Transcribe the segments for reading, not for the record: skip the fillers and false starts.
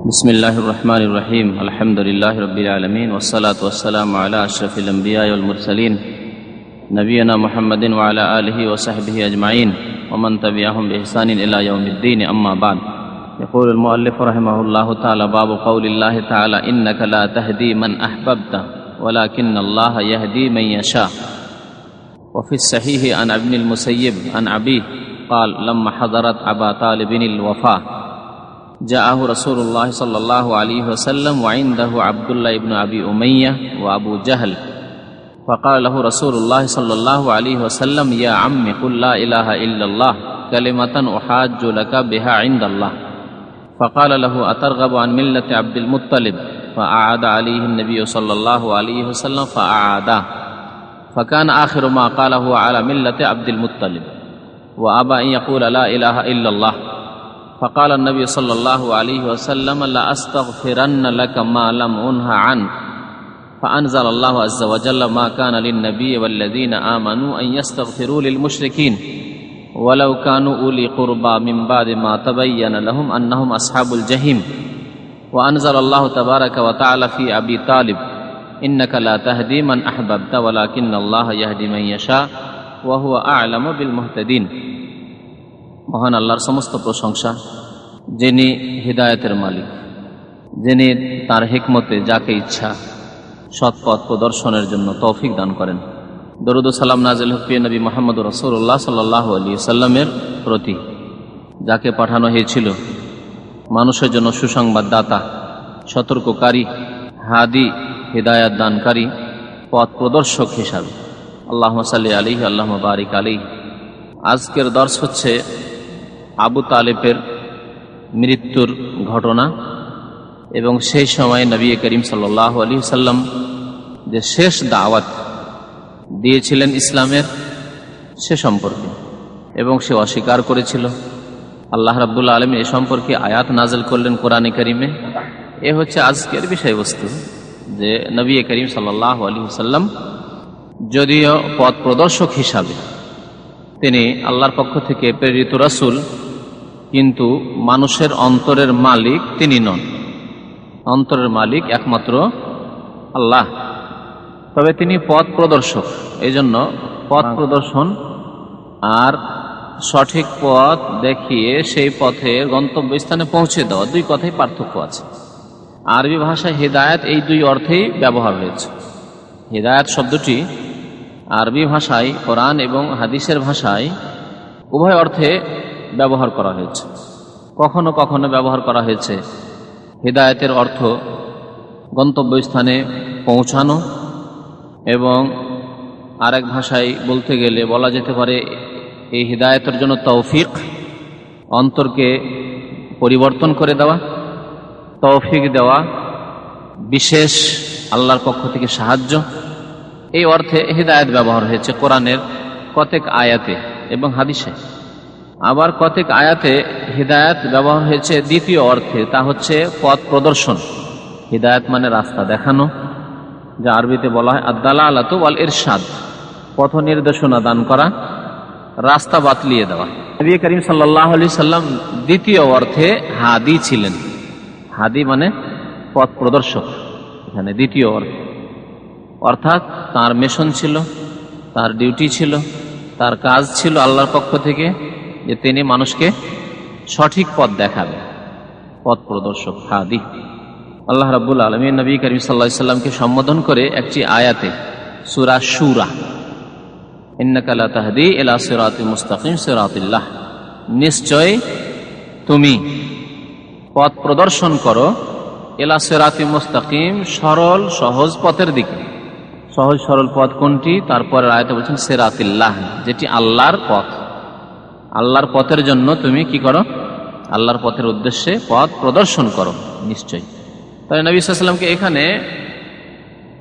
بسم الله الرحمن الرحيم الحمد لله رب العالمين والصلاة والسلام على أشرف الأنبياء والمرسلين نبينا محمد وعلى آله وصحبه أجمعين ومن تبعهم بإحسان إلى يوم الدين أما بعد. يقول المؤلف رحمه الله تعالى: باب قول الله تعالى: إنك لا تهدي من أحببت ولكن الله يهدي من يشاء. وفي الصحيح عن ابن المسيب عن أبيه قال: لما حضرت أبا طالب الوفاة جاءه رسول الله صلى الله عليه وسلم وعنده عبد الله بن أبي أمية وأبو جهل، فقال له رسول الله صلى الله عليه وسلم: يا عم قل لا إله إلا الله كلمة أحاج لك بها عند الله. فقال له: أترغب عن ملة عبد المطلب؟ فأعاد عليه النبي صلى الله عليه وسلم فأعاده، فكان آخر ما قاله على ملة عبد المطلب، وأبى أن يقول لا إله إلا الله. فقال النبي صلى الله عليه وسلم: لا أستغفرن لك ما لم أنه عنك. فأنزل الله عز وجل: ما كان للنبي والذين آمنوا أن يستغفروا للمشركين ولو كانوا أولي قربى من بعد ما تبين لهم أنهم أصحاب الجحيم. وأنزل الله تبارك وتعالى في أبي طالب: إنك لا تهدي من أحببت ولكن الله يهدي من يشاء وهو أعلم بالمهتدين. মহান আল্লাহর সমস্ত প্রশংসা, যিনি হিদায়াতের মালিক, যিনি তার হিকমতে যাকে ইচ্ছা সৎপথ প্রদর্শনের জন্য তৌফিক দান করেন। দরুদ ও সালাম নাজিল হোক প্রিয় নবী মুহাম্মদ রাসূলুল্লাহ সাল্লাল্লাহু আলাইহি সাল্লামের প্রতি, যাকে পাঠানো হয়েছিল মানুষের জন্য সুসংবাদদাতা, সতর্ককারী, হাদি, হিদায়াত দানকারী, পথ প্রদর্শক হিসাবে। আল্লাহুম্মা সাল্লি আলাইহি আল্লাহুম্মা বারিক আলাইহি। আজকের দর্শ হচ্ছে আবু তালেবের মৃত্যুর ঘটনা এবং সেই সময় নবী করিম সাল্লাল্লাহু আলাইহি সাল্লাম যে শেষ দাওয়াত দিয়েছিলেন ইসলামের, সে সম্পর্কে, এবং সে অস্বীকার করেছিল। আল্লাহ রাব্বুল আলামিন এ সম্পর্কে আয়াত নাযিল করলেন কোরআনে কারিমে। এ হচ্ছে আজকের বিষয়বস্তু, যে নবী করিম সাল্লাল্লাহু আলাইহি সাল্লাম যদিও পথ প্রদর্শক হিসাবে তিনি আল্লাহর পক্ষ থেকে প্রেরিত রাসূল, কিন্তু মানুষের অন্তরের মালিক তিনি নন। অন্তরের মালিক একমাত্র আল্লাহ, তবে তিনি পথ প্রদর্শক। এই জন্য পথ প্রদর্শন আর সঠিক পথ দেখিয়ে সেই পথের গন্তব্যস্থানে পৌঁছে দেওয়া, দুই কথাই পার্থক্য আছে। আরবি ভাষায় হিদায়াত এই দুই অর্থেই ব্যবহার হয়েছে। হিদায়াত শব্দটি আরবি ভাষায়, কোরআন এবং হাদিসের ভাষায় উভয় অর্থে ব্যবহার করা হয়েছে। কখনো কখনো ব্যবহার করা হয়েছে হিদায়াতের অর্থ গন্তব্যস্থানে পৌঁছানো, এবং আরেক ভাষায় বলতে গেলে বলা যেতে পারে এই হিদায়াতের জন্য তৌফিক, অন্তরকে পরিবর্তন করে দেওয়া, তৌফিক দেওয়া, বিশেষ আল্লাহর পক্ষ থেকে সাহায্য, এই অর্থে হিদায়াত ব্যবহার হয়েছে কোরআনের কতক আয়াতে এবং হাদিসে। আবার কতক আয়াতে হিদায়াত ব্যবহার হয়েছে দ্বিতীয় অর্থে, তা হচ্ছে পথ প্রদর্শন। হিদায়াত মানে রাস্তা দেখানো, যা আরবিতে বলা হয় আদ-দালালাতু ওয়াল ইরশাদ, পথ নির্দেশনা দান করা, রাস্তা বাতলিয়ে দেওয়া। নবী করিম সাল্লাল্লাহু আলাইহি সাল্লাম দ্বিতীয় অর্থে হাদি ছিলেন। হাদি মানে পথ প্রদর্শক, এখানে দ্বিতীয় অর্থ, অর্থাৎ তার মিশন ছিল, তার ডিউটি ছিল, তার কাজ ছিল আল্লাহর পক্ষ থেকে যে তিনি মানুষকে সঠিক পথ দেখাবে, পথ প্রদর্শক, হাদি। আল্লাহ রাব্বুল আলামিন নবী করিম সাল্লাল্লাহু আলাইহি সাল্লামকে সম্বোধন করে একটি আয়াতে, সূরা শুরা, ইন্নাকা লা তাহদি ইলা সিরাতিল মুস্তাকিম সিরাতিল্লাহ, নিশ্চয় তুমি পথ প্রদর্শন করো ইলা সিরাতিল মুস্তাকিম, সরল সহজ পথের দিকে। সহজ সরল পথ কোনটি? তারপরে আয়াতে বলছেন সিরাতিল্লাহ, যেটি আল্লাহর পথ। আল্লাহর পথের জন্য তুমি কি করো? আল্লাহর পথের উদ্দেশ্যে পথ প্রদর্শন করো নিশ্চয়। তাই নবী সাল্লাল্লাহু আলাইহি ওয়াসাল্লামকে এখানে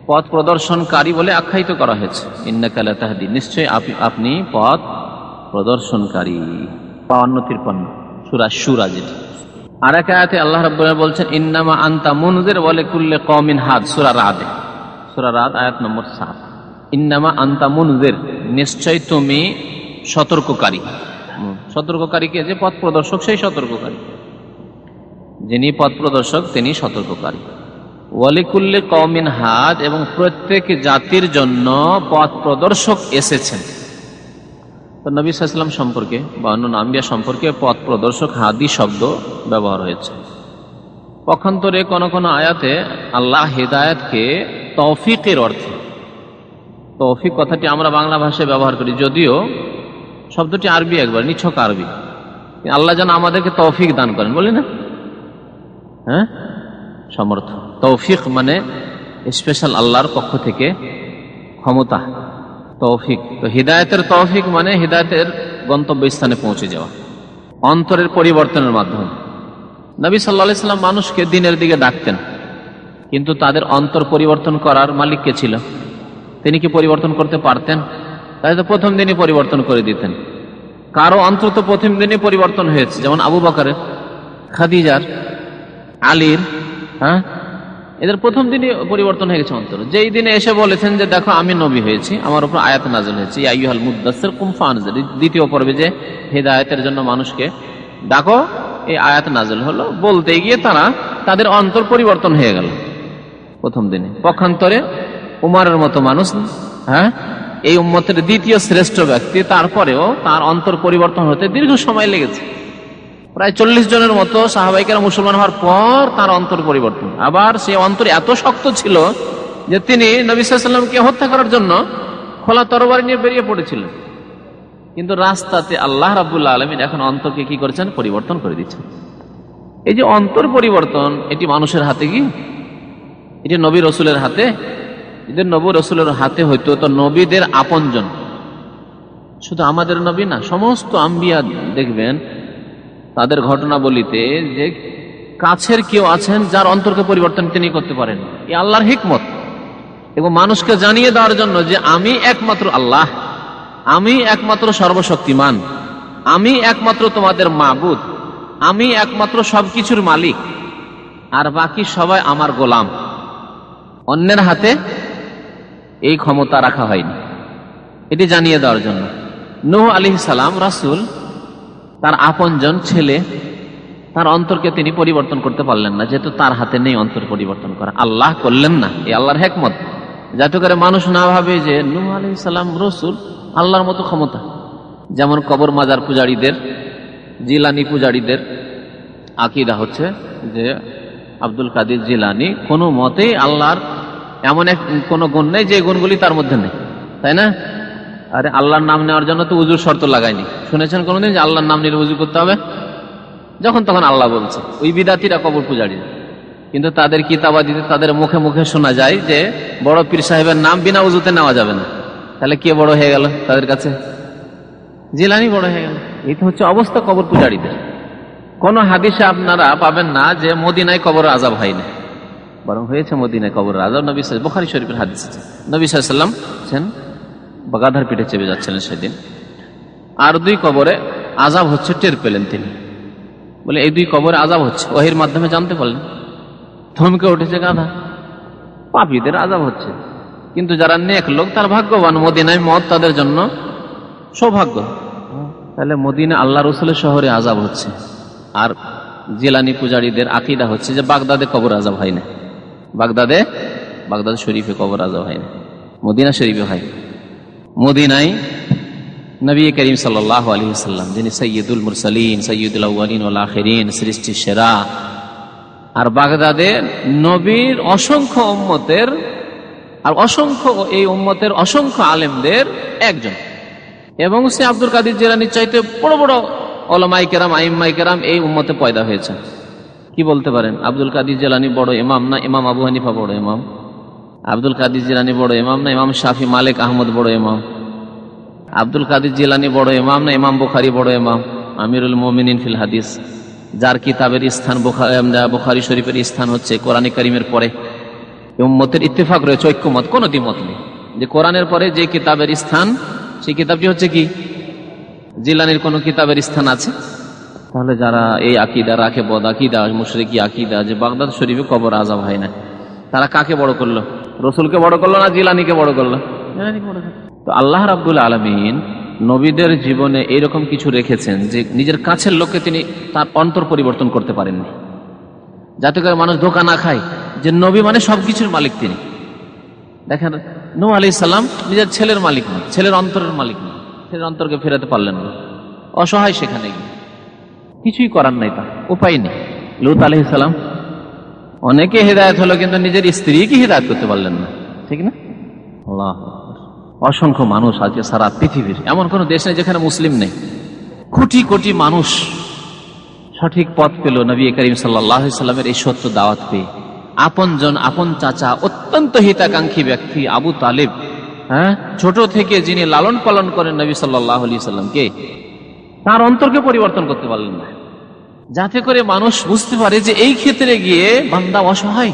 পথ প্রদর্শনকারী বলে আখ্যায়িত করা হয়েছে। ইন্নাকা লা তাহদি, নিশ্চয় আপনি পথ প্রদর্শনকারী। 52-53 সূরা সূরা যেটি। আর এক আয়াতে আল্লাহ রাব্বুল আলামিন বলছেন ইন্নামা আনতা মুনজির ওয়া লিকুল্লি কওমিন হাদ, সূরা রাদ, সূরা রাদ আয়াত নম্বর 7। ইন্নামা আনতা মুনজির, নিশ্চয় তুমি সতর্ককারী। সতর্ককারীকে যে পথ প্রদর্শক, সেই সতর্ককারী। যিনি পথ প্রদর্শক তিনি সতর্ককারী। ওয়ালিকুল্লি কওমিন হাদ, এবং প্রত্যেক জাতির জন্য পথ প্রদর্শক এসেছেন। তো নবী সাল্লাল্লাহু আলাইহি ওয়াসাল্লাম সম্পর্কে বা অন্যান্য আম্বিয়া সম্পর্কে পথ প্রদর্শক হাদি শব্দ ব্যবহার হয়েছে। পক্ষান্তরে কোন কোন আয়াতে আল্লাহ হিদায়াতকে তৌফিকের অর্থে, তৌফিক কথাটি আমরা বাংলা ভাষায় ব্যবহার করি, যদিও শব্দটি আরবি, একবার নিছক আরবি। আল্লাহ যেন আমাদেরকে তৌফিক দান করেন, বলি না? হ্যাঁ, সমর্থ। তৌফিক মানে স্পেশাল আল্লাহর পক্ষ থেকে ক্ষমতা, তৌফিক। তো হিদায়াতের তৌফিক মানে হিদায়াতের গন্তব্যস্থানে পৌঁছে যাওয়া, অন্তরের পরিবর্তনের মাধ্যমে। নবী সাল্লাল্লাহু আলাইহি ওয়াসাল্লাম মানুষকে দ্বীনের দিকে ডাকতেন, কিন্তু তাদের অন্তর পরিবর্তন করার মালিক কে ছিল? তিনি কি পরিবর্তন করতে পারতেন? তাই তো প্রথম দিনই পরিবর্তন করে দিতেন। কারো অন্তর তো প্রথম দিনই পরিবর্তন হয়েছে, যেমন আবু বকরের, খাদিজার, আলীর, হ্যাঁ, এদের প্রথম দিনই পরিবর্তন হয়ে গেছে অন্তর। যেই দিনে এসে বলেছেন যে দেখো আমি নবী হয়েছি, আমার উপর আয়াত নাযিল হয়েছে, ইয়া আইয়ুহাল মুদ্দাসসির কুম ফানজির, দ্বিতীয় পর্বে যে হিদায়াতের জন্য মানুষকে ডাকো, এই আয়াত নাযিল হলো। বলতে গিয়ে তাদের অন্তর পরিবর্তন হয়ে গেল প্রথম দিনে। পক্ষান্তরে উমরের মতো মানুষ, হ্যাঁ, এই উম্মতের দ্বিতীয় শ্রেষ্ঠ ব্যক্তি, তারপরেও তার অন্তর পরিবর্তন হতে দীর্ঘ সময় লেগেছে। প্রায় 40 জনের মতো সাহাবাইকেরা মুসলমান হওয়ার পর তার অন্তর পরিবর্তন। আবার সেই অন্তর এত শক্ত ছিল যে তিনি নবী সাল্লাল্লাহু আলাইহি ওয়াসাল্লামকে হত্যা করার জন্য খোলা তরবারি নিয়ে বেরিয়ে পড়েছিলেন। কিন্তু রাস্তাতে আল্লাহ রাব্বুল আলামিন এখন অন্তরকে কি করেছেন? পরিবর্তন করে দিচ্ছেন। এই যে অন্তর পরিবর্তন, এটি মানুষের হাতে কি? এটি নবী রসুলের হাতে? যদি নবী রসুলের হাতে হইতো তো নবীদের আপনজন, শুধু আমাদের নবী না, সমস্ত আম্বিয়া দেখবেন তাদের ঘটনাবলিতে যে কাছের কেউ আছেন যার অন্তরকে পরিবর্তন তিনি করতে পারেন। এই আল্লাহর হিকমত, এবং মানুষকে জানিয়ে দেওয়ার জন্য যে আমি একমাত্র আল্লাহ, আমি একমাত্র সর্বশক্তিমান, আমি একমাত্র তোমাদের মাবুদ, আমি একমাত্র সবকিছুর মালিক, আর বাকি সবাই আমার গোলাম। অন্যের হাতে এই ক্ষমতা রাখা হয়নি, এটি জানিয়ে দেওয়ার জন্য। নূহ আলাইহিস সালাম রাসূল, তার আপনজন ছেলে, তার অন্তরকে তিনি পরিবর্তন করতে পারলেন না, যেহেতু তার হাতে নেই অন্তর পরিবর্তন করা। আল্লাহ করলেন না, এই আল্লাহর হিকমত, যাতে করে মানুষ না ভাবে যে নূহ আলাইহিস সালাম রাসূল, আল্লাহর মতো ক্ষমতা। যেমন কবর মাজার পূজারীদের, জিলানি পূজারীদের আকীদা হচ্ছে যে আব্দুল কাদের জিলানি কোনো মতেই আল্লাহর এমন এক কোনো গুণ নেই যে গুণগুলি তার মধ্যে নেই, তাই না? আরে আল্লাহর নাম নেওয়ার জন্য তো উজুর শর্ত লাগায়নি। শুনেছেন কোনোদিন যে আল্লাহর নাম নিলে উজু করতে হবে? যখন তখন আল্লাহ বলছে। ওই বিদাতিরা কবর পূজারী, কিন্তু তাদের কিতাবাদিতে তাদের মুখে মুখে শোনা যায় যে বড় পীর সাহেবের নাম বিনা উজুতে নেওয়া যাবে না। তাহলে কে বড় হয়ে গেল তাদের কাছে? জিলানি বড় হয়ে গেল। এই তো হচ্ছে অবস্থা কবর পূজারীদের। কোন হাদিসে আপনারা পাবেন না যে মদিনায় কবর আযাব হয়নি, বরং হয়েছে মদিনায় কবর আযাব। নবী বুখারী শরীফের হাদিস আছে, নবী সাল্লাল্লাহু আলাইহি ওয়াসাল্লাম বাগাধার পিঠে চেপে যাচ্ছিলেন সেদিন, আর দুই কবরে আযাব হচ্ছে টের পেলেন তিনি। বলে এই দুই কবরে আযাব হচ্ছে, ওহির মাধ্যমে জানতে পারলেন। থমকে উঠেছে গাধা, পাপীদের আযাব হচ্ছে। কিন্তু যারা নেক লোক তার ভাগ্যবান, মদিনায় মত তাদের জন্য সৌভাগ্য। তাহলে মদিনা আল্লাহ রসুলের শহরে আযাব হচ্ছে। আর জিলানি পূজারীদের আকীদা হচ্ছে যে বাগদাদে কবর আযাব হয় না, বাগদাদ শরীফে কবর আযাব হয় না, মদিনা শরীফে হয়। মদিনায় নবী করিম সাল্লাল্লাহু আলাইহি ওয়াসাল্লাম, যিনি সাইয়্যিদুল মুরসালিন, সাইয়্যিদুল আউয়ালিন ওয়াল আখিরিন, সৃষ্টির সেরা। আর বাগদাদে নবীর অসংখ্য উম্মতের, আর অসংখ্য এই উম্মতের অসংখ্য আলেমদের একজন, এবং সে আব্দুল কাদের জিলানীর চাইতে বড় বড় উলামায়ে কেরাম, আইম্মায়ে কেরাম এই উম্মতে পয়দা হয়েছে। কি বলতে পারেন? আব্দুল কাদের জিলানী বড় ইমাম না ইমাম আবু হানিফা বড় ইমাম? আব্দুল কাদের জিলানী বড় ইমাম না ইমাম শাফি মালিক আহমদ বড় ইমাম? আব্দুল কাদের জিলানী বড় ইমাম না ইমাম বুখারী বড় ইমাম, আমিরুল মুমিনিন ফিল হাদিস, যার কিতাবের স্থান বুখারী শরীফের স্থান হচ্ছে কোরআনে কারীমের পরে? উম্মতের ইত্তেফাক রয়েছে, ঐক্যমত, কোনো দ্বিমত নেই যে কোরআনের পরে যে কিতাবের স্থান, সেই কিতাবটি হচ্ছে কি? জিলানির কোন কিতাবের স্থান আছে? তাহলে যারা এই আকীদা রাখে, বদ আকীদা, মুশরিকি আকীদা, যে বাগদাদ শরীফে কবর আযাব হয় না, তারা কাকে বড় করলো? রসুলকে বড় করলো না জিলানিকে বড় করলো? জিলানিকে বড় করলো। তো আল্লাহ রাব্বুল আলামিন নবীদের জীবনে এরকম কিছু রেখেছেন যে নিজের কাছের লোককে তিনি তার অন্তর পরিবর্তন করতে পারেননি। যাতে করে মানুষ ধোঁকা না খায় যে নবী মানে সবকিছুর মালিক তিনি। দেখেন নূহ আলাইহিস সালাম নিজের ছেলের মালিক না, ছেলের অন্তরের মালিক না, ছেলের অন্তরকে ফেরাতে পারলেন না, অসহায় সেখানে গিয়ে, কিছুই করার নাই, তার উপায় নেই। লূত আলাইহিস সালাম অনেকে হেদায়েত হলো কিন্তু নিজের স্ত্রীকে হেদায়েত করতে পারলেন না, ঠিক না? আল্লাহ, অসংখ্য মানুষ আজকে সারা পৃথিবীর এমন কোন দেশ নেই যেখানে মুসলিম নেই। কোটি কোটি মানুষ সঠিক পথ পেল নবী করিম সাল্লাল্লাহু আলাইহি সাল্লামের এই সত্য দাওয়াত পেয়ে। আপনজন, আপন চাচা, অত্যন্ত হিতাকাঙ্ক্ষী ব্যক্তি আবু তালেব, ছোট থেকে যিনি লালন পালন করেন নবী সাল্লাল্লাহু আলাইহি সাল্লামকে, তার অন্তরকে পরিবর্তন করতে পারলেন না, যাতে করে মানুষ বুঝতে পারে যে এই ক্ষেত্রে গিয়ে বান্দা অসহায়,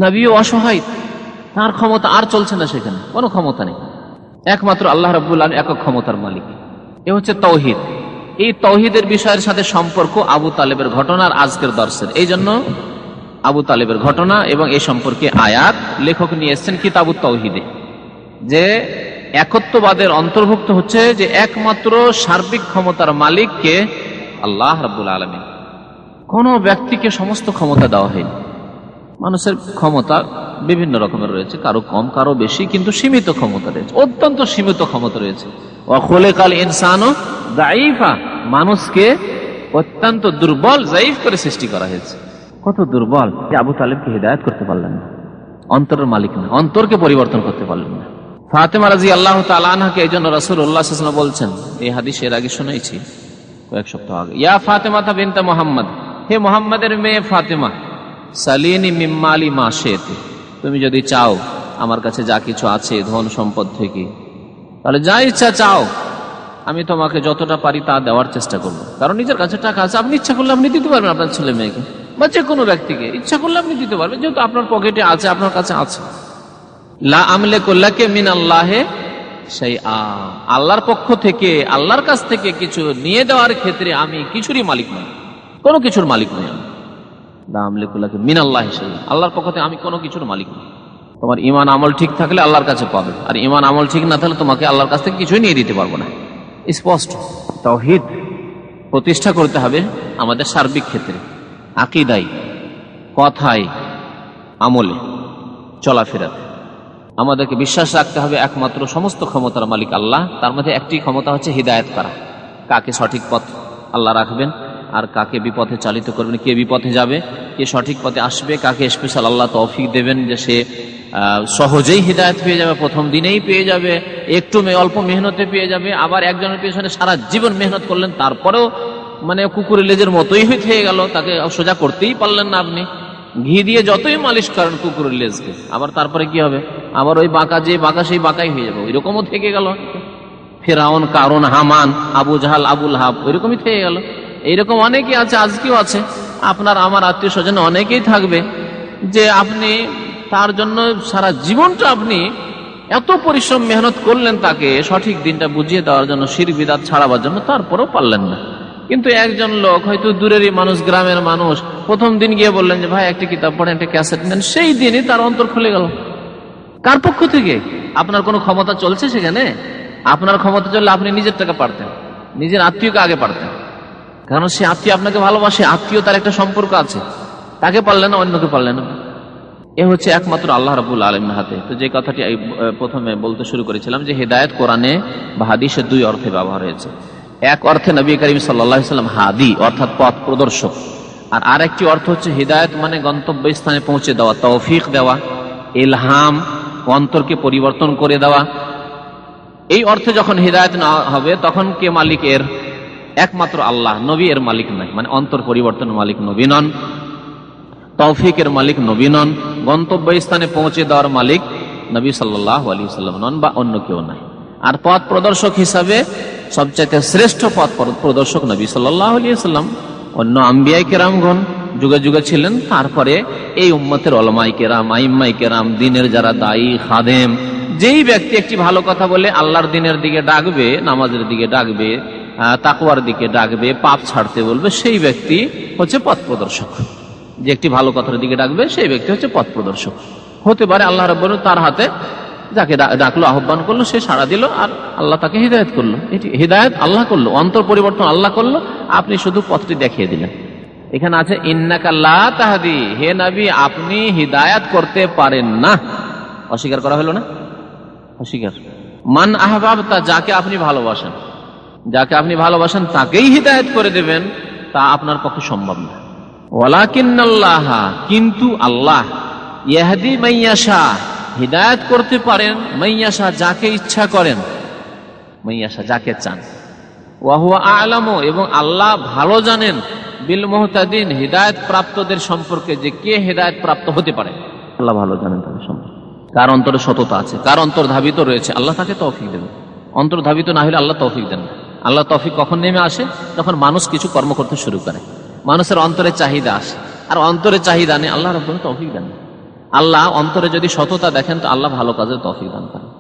নবীও অসহায়, তার ক্ষমতা আর চলছে না, সেখানে কোনো ক্ষমতা নেই, একমাত্র আল্লাহ রাব্বুল আলামিন একক ক্ষমতার মালিক। এ হচ্ছে তাওহীদ। এই তাওহীদের বিষয়ের সাথে সম্পর্ক আবু তালেবের ঘটনার আজকের দর্শের। এই জন্য আবু তালেবের ঘটনা এবং এই সম্পর্কে আয়াত লেখক নিয়ে এসেছেন কিতাবুত তাওহীদে, যে একত্ববাদের অন্তর্ভুক্ত হচ্ছে যে একমাত্র সার্বিক ক্ষমতার মালিক কে? আল্লাহ রাব্বুল আলামিন। কোন ব্যক্তিকে সমস্ত ক্ষমতা দেওয়া হয়নি। মানুষের ক্ষমতা বিভিন্ন রকমের রয়েছে, কারো কম কারো বেশি, কিন্তু সীমিত ক্ষমতা রয়েছে, অত্যন্ত সীমিত ক্ষমতা রয়েছে। ওয়া খুলিকাল ইনসানু যায়ীফা, মানুষকে অত্যন্ত দুর্বল, যায়ীফ করে সৃষ্টি করা হয়েছে। কত দুর্বল যে আবু তালেবকে হিদায়াত করতে পারলেন না, অন্তরের মালিক না, অন্তরকে পরিবর্তন করতে পারলেন না। ফাতেমা রাদিয়াল্লাহু তাআলা আনহাকে এই জন্য রাসূলুল্লাহ সাল্লাল্লাহু আলাইহি ওয়াসাল্লাম বলছেন, এই হাদিস এর আগে শুনেছি কয়েক সপ্তাহ আগে, ইয়া ফাতেমা বিনতে মুহাম্মদ, হে মুহাম্মাদের মেয়ে ফাতেমা, সালিনি মিন মালি মা শি'তি, তুমি যদি চাও আমার কাছে যা কিছু আছে ধন সম্পদ থেকে, তাহলে যা ইচ্ছা চাও, আমি তোমাকে যতটা পারি তা দেওয়ার চেষ্টা করবো। কারণ নিজের কাছে টাকা আছে, আপনি ইচ্ছা করলে আপনি দিতে পারবেন আপনার ছেলে মেয়েকে বা যে কোনো ব্যক্তিকে, ইচ্ছা করলে আপনি দিতে পারবেন, যেহেতু আপনার পকেটে আছে, আপনার কাছে আছে। লা আমলিকু লাকা মিনাল্লাহি শাইআ, আল্লাহর পক্ষ থেকে, আল্লাহর কাছ থেকে কিছু নিয়ে দেওয়ার ক্ষেত্রে আমি কিছুরই মালিক নই, কোনো কিছুর মালিক নই আমি। লা আমলিকু লাকা মিনাল্লাহি শাইআ, আল্লাহর পক্ষ থেকে আমি কোনো কিছুর মালিক নই। তোমার ঈমান আমল ঠিক থাকলে আল্লাহর কাছে পাবে, আর ঈমান আমল ঠিক না থাকলে তোমাকে আল্লাহর কাছ থেকে কিছুই নিয়ে দিতে পারবো না। স্পষ্ট তাওহীদ প্রতিষ্ঠা করতে হবে আমাদের সার্বিক ক্ষেত্রে, আকীদায়, কথায়, আমলে, চলাফেরাতে। আমাদেরকে বিশ্বাস রাখতে হবে একমাত্র সমস্ত ক্ষমতার মালিক আল্লাহ। তার মধ্যে একটি ক্ষমতা হচ্ছে হিদায়াত করা, কাকে সঠিক পথ আল্লাহ রাখবেন আর কাকে বিপথে চালিত করবেন, কে বিপথে যাবে, কে সঠিক পথে আসবে, কাকে স্পেশাল আল্লাহ তৌফিক দেবেন যে সে সহজেই হিদায়াত পেয়ে যাবে, প্রথম দিনেই পেয়ে যাবে, একটু অল্প মেহনতে পেয়ে যাবে। আবার একজনের পেছনে সারা জীবন মেহনত করলেন, তারপরেও মানে কুকুরের লেজের মতোই হয়ে গেল, তাকে সোজা করতেই পারলেন না আপনি, ঘি দিয়ে যতই মালিশ করেন কুকুরের লেজকে, আবার তারপরে কি হবে, আবার ওই বাঁকা, যে বাঁকা সেই বাঁকাই হয়ে যাবে, ওইরকমও থেকে গেল। ফেরাউন, কারুন, হামান, আবু জাহাল, আবুল হাব, ওইরকমই থেকে গেল। এইরকম অনেকেই আছে, আজকেও আছে, আপনার আমার আত্মীয় স্বজন অনেকেই থাকবে যে আপনি তার জন্য সারা জীবনটা আপনি এত পরিশ্রম মেহনত করলেন তাকে সঠিক দিনটা বুঝিয়ে দেওয়ার জন্য, শিরক বিদআত ছাড়াবার জন্য, তারপরেও পারলেন না। কিন্তু একজন লোক, হয়তো দূরেরই মানুষ, গ্রামের মানুষ, প্রথম দিন গিয়ে বললেন যে ভাই একটা কিতাব পড়েন, একটা ক্যাসেট নেন, সেই দিনই তার অন্তর খুলে গেল। কার পক্ষ থেকে? আপনার কোনো ক্ষমতা চলছে সেখানে? আপনার ক্ষমতা চললে আপনি নিজের টাকা পারতেন, নিজের আত্মীয়কে আগে পারতেন, কারণ সে আত্মীয় আপনাকে ভালোবাসে, আত্মীয় তার একটা সম্পর্ক আছে, তাকে পারলেন না, অন্যকে পারলেন না। এ হচ্ছে একমাত্র আল্লাহ রাব্বুল আলামিনের হাতে। তো যে কথাটি প্রথমে বলতে শুরু করেছিলাম যে হেদায়েত কোরআনে বা হাদিসে দুই অর্থে ব্যবহার হয়েছে। এক অর্থে নবী করিম সাল্লাল্লাহু আলাইহি ওয়াসাল্লাম হাদি অর্থাৎ পথ প্রদর্শক, আর আরেকটি অর্থ হচ্ছে হিদায়াত মানে গন্তব্যস্থানে পৌঁছে দেওয়া, তৌফিক দেওয়া, ইলহাম, অন্তরকে পরিবর্তন করে দেওয়া। এই অর্থে যখন হিদায়াত না হবে তখন কে মালিক এর? একমাত্র আল্লাহ, নবী এর মালিক নয়, মানে অন্তর পরিবর্তনের মালিক নবী নন, তৌফিকের মালিক নবী নন, গন্তব্যস্থানে পৌঁছে দেওয়ার মালিক নবী সাল্লাল্লাহু আলাইহি ওয়াসাল্লাম নন, বা অন্য কেউ নাই। আর পথ প্রদর্শক হিসাবে সবচাইতে শ্রেষ্ঠ পথ প্রদর্শক নবী সাল্লাল্লাহু আলাইহি ওয়াসাল্লাম। অন্য আম্বিয়ায়ে কেরামগণ যুগে যুগে ছিলেন, তারপরে এই উম্মতের উলামায়ে কেরাম, আইম্মায়ে কেরাম, দ্বীনের যারা দায়ী, খাদেম, যেই ব্যক্তি একটি ভালো কথা বলে আল্লাহর দ্বীনের দিকে ডাকবে, নামাজের দিকে ডাকবে, তাকওয়ার দিকে ডাকবে, পাপ ছাড়তে বলবে, সেই ব্যক্তি হচ্ছে পথ প্রদর্শক। যে একটি ভালো কথার দিকে ডাকবে সেই ব্যক্তি হচ্ছে পথ প্রদর্শক। হতে পারে আল্লাহ রাব্বুল তার হাতে যাকে ডাকলো, আহ্বান করলো, সে সাড়া দিল, আর আল্লাহ তাকে হিদায়াত করলো। এটি হিদায়াত আল্লাহ করলো, অন্তর পরিবর্তন আল্লাহ করলো, আপনি শুধু পথটি দেখিয়ে দিলেন। এখানে আছে ইন্নাকা লা তাহদি, হে নবী আপনি হিদায়াত করতে পারেন না। অস্বীকার করা হলো না? অস্বীকার। মান আহবাবতা, যাকে আপনি ভালোবাসেন, যাকে আপনি ভালোবাসেন তাকেই হিদায়াত করে দেবেন, তা আপনার পক্ষে সম্ভব না। ওয়ালাকিন্নাল্লাহ, কিন্তু আল্লাহ, ইয়াহদি মাইয়াশা, হিদায়াত করতে পারেন, মাইয়াশা যাকে ইচ্ছা করেন, মাইয়াশা যাকে চান। ওয়া হুয়া আ'লামু, এবং আল্লাহ ভালো জানেন, বিল মুহতাদিন, হিদায়াত প্রাপ্তদের সম্পর্কে, যে কে হিদায়াত প্রাপ্ত হতে পারে আল্লাহ ভালো জানেন তাদের সম্পর্কে। কার অন্তরে সততা আছে, কার অন্তর ধাবিত রয়েছে, আল্লাহ তাকে তৌফিক দেবেন। অন্তর ধাবিত না হলে আল্লাহ তৌফিক দেন না। আল্লাহ তৌফিক কখন নেমে আসে? যখন মানুষ কিছু কর্ম করতে শুরু করে, মানুষের অন্তরে চাহিদা আসে, আর অন্তরে চাহিদা নেই, আল্লাহ রাব্বুল তৌফিক দেন না। আল্লাহ অন্তরে যদি সততা দেখেন তো আল্লাহ ভালো কাজের তৌফিক দান করেন।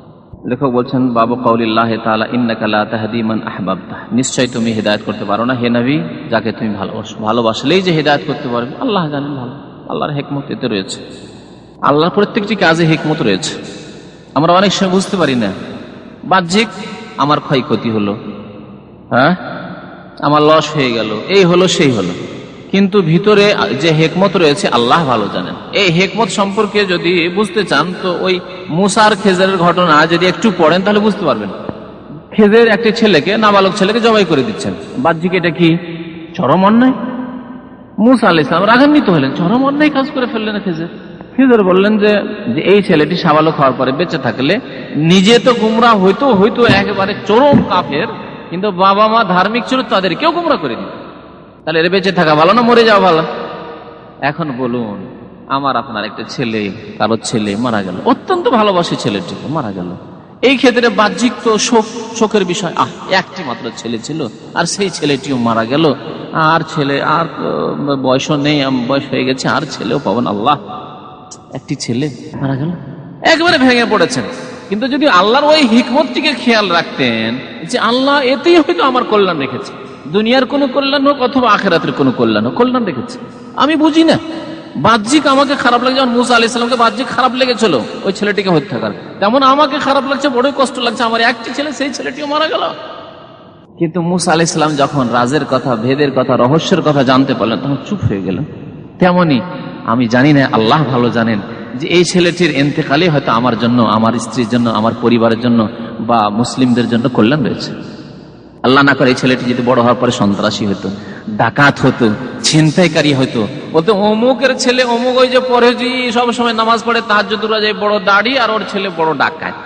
লেখক বলছেন বাবু কাউলিল্লাহি তাআলা ইন্নাকা লা তাহদি মান আহবাবতা, নিশ্চয় তুমি হিদায়াত করতে পারো না হে নবী যাকে তুমি ভালোবাসো। ভালোবাসলেই যে হিদায়াত করতে পারবে আল্লাহ জানেন ভালো। আল্লাহর হিকমত এতে রয়েছে, আল্লাহর প্রত্যেকটি কাজে হিকমত রয়েছে। আমরা অনেক সময় বুঝতে পারি না, বাহ্যিক আমার ক্ষয়ক্ষতি হলো, হ্যাঁ আমার লস হয়ে গেল, এই হলো সেই হলো, কিন্তু ভিতরে যে হিকমত রয়েছে আল্লাহ ভালো জানেন। এই হিকমত সম্পর্কে যদি বুঝতে চান তো ওই মুসা আর খেজরের ঘটনা যদি একটু পড়েন তাহলে বুঝতে পারবেন। খেজর একটি ছেলেকে, নাবালক ছেলেকে জবাই করে দিচ্ছেন, বাহ্যিক এটা কি চরম অন্যায়। মুসা আলাইহিস সালাম রাগান্বিত হলেন, চরম অন্যায় কাজ করে ফেললেন খেজর। খেজর বললেন যে এই ছেলেটি সাবালক হওয়ার পরে বেঁচে থাকলে নিজে তো গুমরা হইতো একেবারে চরম কাফের, কিন্তু বাবা মা ধার্মিক ছিল, তাদেরকেও গুমরা করে দিত, তাহলে এর বেঁচে থাকা ভালো না মরে যাওয়া ভালো? এখন বলুন, আমার আপনার একটা ছেলে, কারো ছেলে মারা গেল, অত্যন্ত ভালোবাসে ছেলেটিকে, মারা গেল। এই ক্ষেত্রে বাহ্যিক তো শোকের বিষয়, একটি মাত্র ছেলে ছিল আর সেই ছেলেটিও মারা গেল, আর ছেলে আর বয়সও নেই, বয়স হয়ে গেছে, আর ছেলেও পাবেন, আল্লাহ একটি ছেলে মারা গেল, একবারে ভেঙে পড়েছেন। কিন্তু যদি আল্লাহর ওই হিকমতটিকে খেয়াল রাখতেন যে আল্লাহ এতেই হয়তো আমার কল্যাণ রেখেছে, দুনিয়ার কোনো কল্যাণ হোক অথবা আখিরাতের কোনো কল্যাণ হোক, কল্যাণ রেখেছে। আমি বুঝি না, বাহ্যিক আমাকে খারাপ লাগে, যেমন মুসা আলাইহিস সালামকে বাহ্যিক খারাপ লেগেছিল ওই ছেলেটিকে হত্যা করার, তেমন আমাকে খারাপ লাগছে, বড়ই কষ্ট লাগছে, আমার একটি ছেলে, সেই ছেলেটিও মারা গেল। কিন্তু মুসা আলাইহিস সালাম যখন রাজের কথা, ভেদের কথা, রহস্যের কথা জানতে পারলেন তখন চুপ হয়ে গেলেন। তেমনি আমি জানি না, আল্লাহ ভালো জানেন যে এই ছেলেটির ইন্তেকালে হয়তো আমার জন্য, আমার স্ত্রীর জন্য, আমার পরিবারের জন্য বা মুসলিমদের জন্য কল্যাণ রয়েছে। আল্লাহ না করে এই ছেলেটি যদি বড় হওয়ার পরে সন্ত্রাসী হতো, ডাকাত হতো, ছিনতাইকারী হতো, বলতো অমুকের ছেলে অমুক, ওই যে পরেজি সবসময় নামাজ পড়ে, তাহাজ্জুদ রোজা, বড় দাড়ি, আর ওর ছেলে বড় ডাকাত।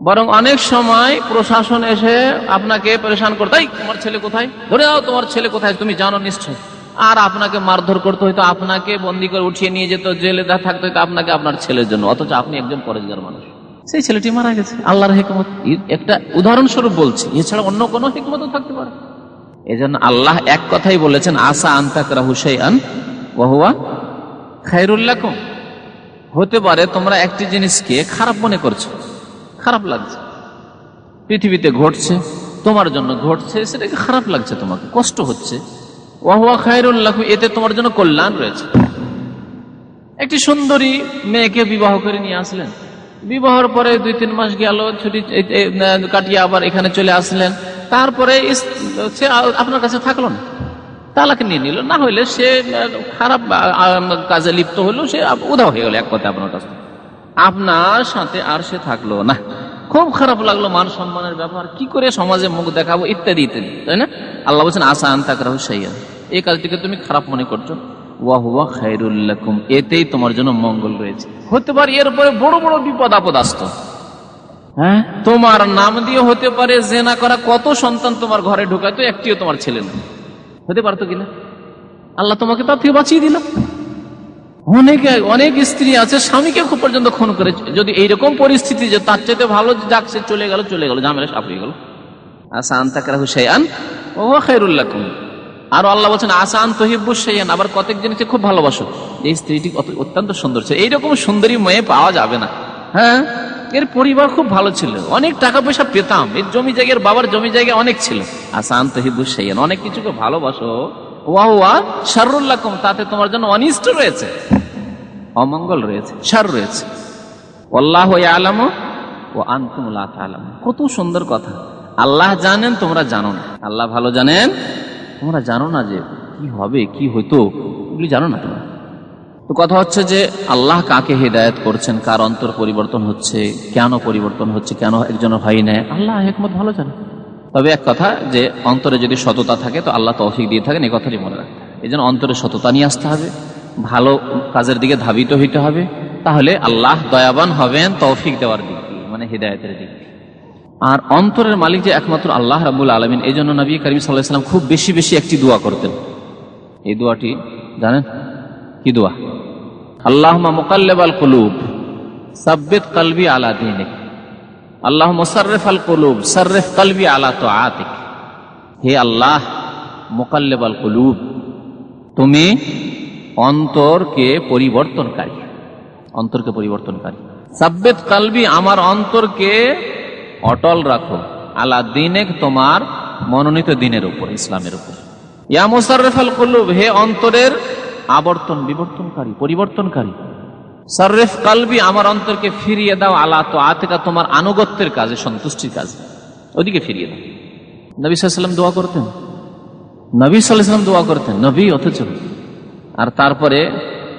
বরং অনেক সময় প্রশাসন এসে আপনাকে পরেশান করতো, এই তোমার ছেলে কোথায়, ধরে দাও তোমার ছেলে কোথায়, তুমি জানো নিশ্চয়, আর আপনাকে মারধর করতে হইতো, আপনাকে বন্দি করে উঠিয়ে নিয়ে যেত, জেলে থাকতে হইতো আপনাকে আপনার ছেলের জন্য, অথচ আপনি একজন পরেশগার মানুষ। সেই ছেলেটি মারা গেছে, আল্লাহর হিকমত। একটা উদাহরণস্বরূপ বলছি, এছাড়া অন্য কোনো হিকমতও থাকতে পারে। এই জন্য আল্লাহ এক কথাই বলেছেন, আসা আন তাকরাহু শাইআন ওয়া হুয়া খায়রুল লাকুম, হতে পারে তোমরা একটি জিনিসকে খারাপ মনে করছো, খারাপ লাগছে, পৃথিবীতে ঘটছে, তোমার জন্য ঘটছে, সেটাকে খারাপ লাগছে, তোমাকে কষ্ট হচ্ছে, ওয়া হুয়া খায়রুল লাকুম, এতে তোমার জন্য কল্যাণ রয়েছে। একটি সুন্দরী মেয়েকে বিবাহ করে নিয়ে আসলেন, বিবাহের পরে 2-3 মাস গেল, ছুটি কাটিয়ে আবার এখানে চলে আসলেন, তারপরে সে আপনার কাছে থাকলো না, তালাক নিয়ে নিল, না হইলে সে খারাপ কাজে লিপ্ত হলো, সে উধাও হয়ে গেল, এক কথা আপনার কাছে, আপনার সাথে আর সে থাকলো না। খুব খারাপ লাগলো, মান সম্মানের ব্যাপার, কি করে সমাজে মুখ দেখাবো, ইত্যাদি ইত্যাদি, তাই না? আল্লাহ বলছেন আসা আন তাকরাহু শাইআন, এই কাজটিকে তুমি খারাপ মনে করছো, ওয়া হুয়া খায়রুল লাকুম, এতেই তোমার জন্য মঙ্গল রয়েছে। হতে পারে এর উপরে বড় বড় বিপদ আপদ আসতো, হ্যাঁ, তোমার নাম দিয়ে হতে পারে জেনা করা কত সন্তান তোমার ঘরে ঢুকাতো, একটিও তোমার ছেলে না, হতে পারতো কিনা? আল্লাহ তোমাকে তার থেকে বাঁচিয়ে দিল। অনেক স্ত্রী আছে স্বামীকে খুব পর্যন্ত খুন করে, যদি এইরকম পরিস্থিতি যে তার চাইতে ভালো যাক, সে চলে গেল, ঝামেলা সাফিয়ে গেল। আসা আন তাকরাহু শাইআন ওয়া হুয়া খায়রুল লাকুম। আর আল্লাহ বলছেন আসা আন তুহিব্বু শাইআন, আবার কতক জিনিসকে খুব ভালোবাসো, এই স্ত্রীটি অত্যন্ত সুন্দর ছিল, এইরকম সুন্দরী মেয়ে পাওয়া যাবে না। হ্যাঁ, এর পরিবার খুব ভালো ছিল, অনেক টাকা পয়সা পেতাম, এর জমি জায়গার, বাবার জমি জায়গা অনেক ছিল। আসা আন তুহিব্বু শাইআন, অনেক কিছুকে ভালোবাসো, ওয়া হুয়া শাররুল লাকুম, তাতে তোমার জন্য অনিষ্ট রয়েছে, অমঙ্গল রয়েছে, শার রয়েছে। আল্লাহু ইয়ালামু ওয়া আনতুম লা তা'লামুন, কত সুন্দর কথা। আল্লাহ জানেন, তোমরা জানো না, আল্লাহ ভালো জানেন, তোমরা জানো না যে কি হবে, কি হতো, এগুলি জানো না তোমরা। তো কথা হচ্ছে যে আল্লাহ কাকে হিদায়াত করছেন, কার অন্তর পরিবর্তন হচ্ছে, কেন পরিবর্তন হচ্ছে, কেন একজনের হয় নেয়, আল্লাহ হিকমত ভালো জানে। তবে এক কথা যে অন্তরে যদি সততা থাকে তো আল্লাহ তৌফিক দিয়ে থাকেন, এই কথাটি মনে রাখতে হবে। এই জন্য অন্তরে সততা নিয়ে আসতে হবে, ভালো কাজের দিকে ধাবিত হইতে হবে, তাহলে আল্লাহ দয়াবান হবেন তৌফিক দেওয়ার দিক দিয়ে, মানে হিদায়াতের দিক দিয়ে। আর অন্তরের মালিক যে একমাত্র আল্লাহ রাব্বুল আলামিন, এই জন্য নবী করিম সাল্লাল্লাহু আলাইহি ওয়াসাল্লাম খুব বেশি বেশি একটি দোয়া করতেন। এই দোয়াটি জানেন কি দোয়া? আল্লাহুম্মা মুকাল্লিবাল কুলুব সাব্বিত কলবি আলা দীনিক, আল্লাহুম্মা মুসাররিফাল কুলুব সাররিফ কলবি আলা তাআতিক। হে আল্লাহ মুকাল্লিবাল কুলুব, তুমি অন্তরকে পরিবর্তনকারী, অন্তরকে পরিবর্তনকারী। সাব্বিত কলবি, আমার অন্তরকে অটল রাখো, আলা দীনিক, তোমার মনোনীত দিনের উপর, ইসলামের উপর। ইয়া মুসাররিফাল কুলুব, হে অন্তরের আবর্তন বিবর্তনকারী, পরিবর্তনকারী। সাররিফ কলবি, আমার অন্তরকে ফিরিয়ে দাও, আলা তাআতিকা, তোমার আনুগত্যের কাজে, সন্তুষ্টির কাজে, ওদিকে ফিরিয়ে দাও। নবী সাল্লাল্লাহু আলাইহি ওয়াসাল্লাম দোয়া করতেন, নবী সাল্লাল্লাহু আলাইহি ওয়াসাল্লাম দোয়া করতেন, নবী অথচ। আর তারপরে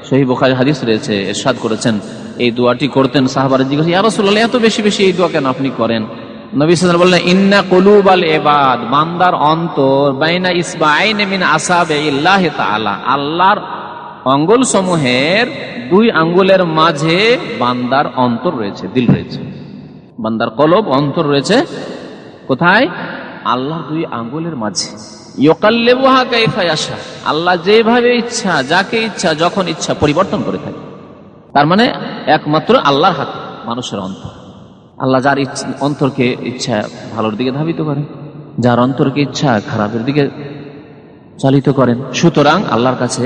সহিহ বুখারী হাদিস রয়েছে, ইরশাদ করেছেন এই দোয়াটি করতেন, সাহাবারা জিজ্ঞাসা, ইয়া রাসূলুল্লাহ এত বেশি বেশি এই দোয়া কেন আপনি করেন? নবী সাল্লাল্লাহু আলাইহি ওয়াসাল্লাম বললেন, ইন্না কুলুবাল ইবাদ, বান্দার অন্তর বাইনা ইসবাআইন মিন আসাবিল্লাহি তাআলা, আল্লাহর আঙ্গুল সমূহের দুই আঙ্গুলের মাঝে বান্দার অন্তর রয়েছে, দিল রয়েছে। বান্দার কলব, অন্তর রয়েছে কোথায়? আল্লাহর দুই আঙ্গুলের মাঝে। ইউকাল্লিবুহা কাইফা ইয়াশা, আল্লাহ যেভাবে ইচ্ছা, যাকে ইচ্ছা, যখন ইচ্ছা পরিবর্তন করে থাকে। তার মানে একমাত্র আল্লাহর হাতে মানুষের অন্তর। আল্লাহ যার অন্তরকে ইচ্ছা ভালোর দিকে ধাবিত করেন, যার অন্তরকে ইচ্ছা খারাপের দিকে চালিত করেন। সুতরাং আল্লাহর কাছে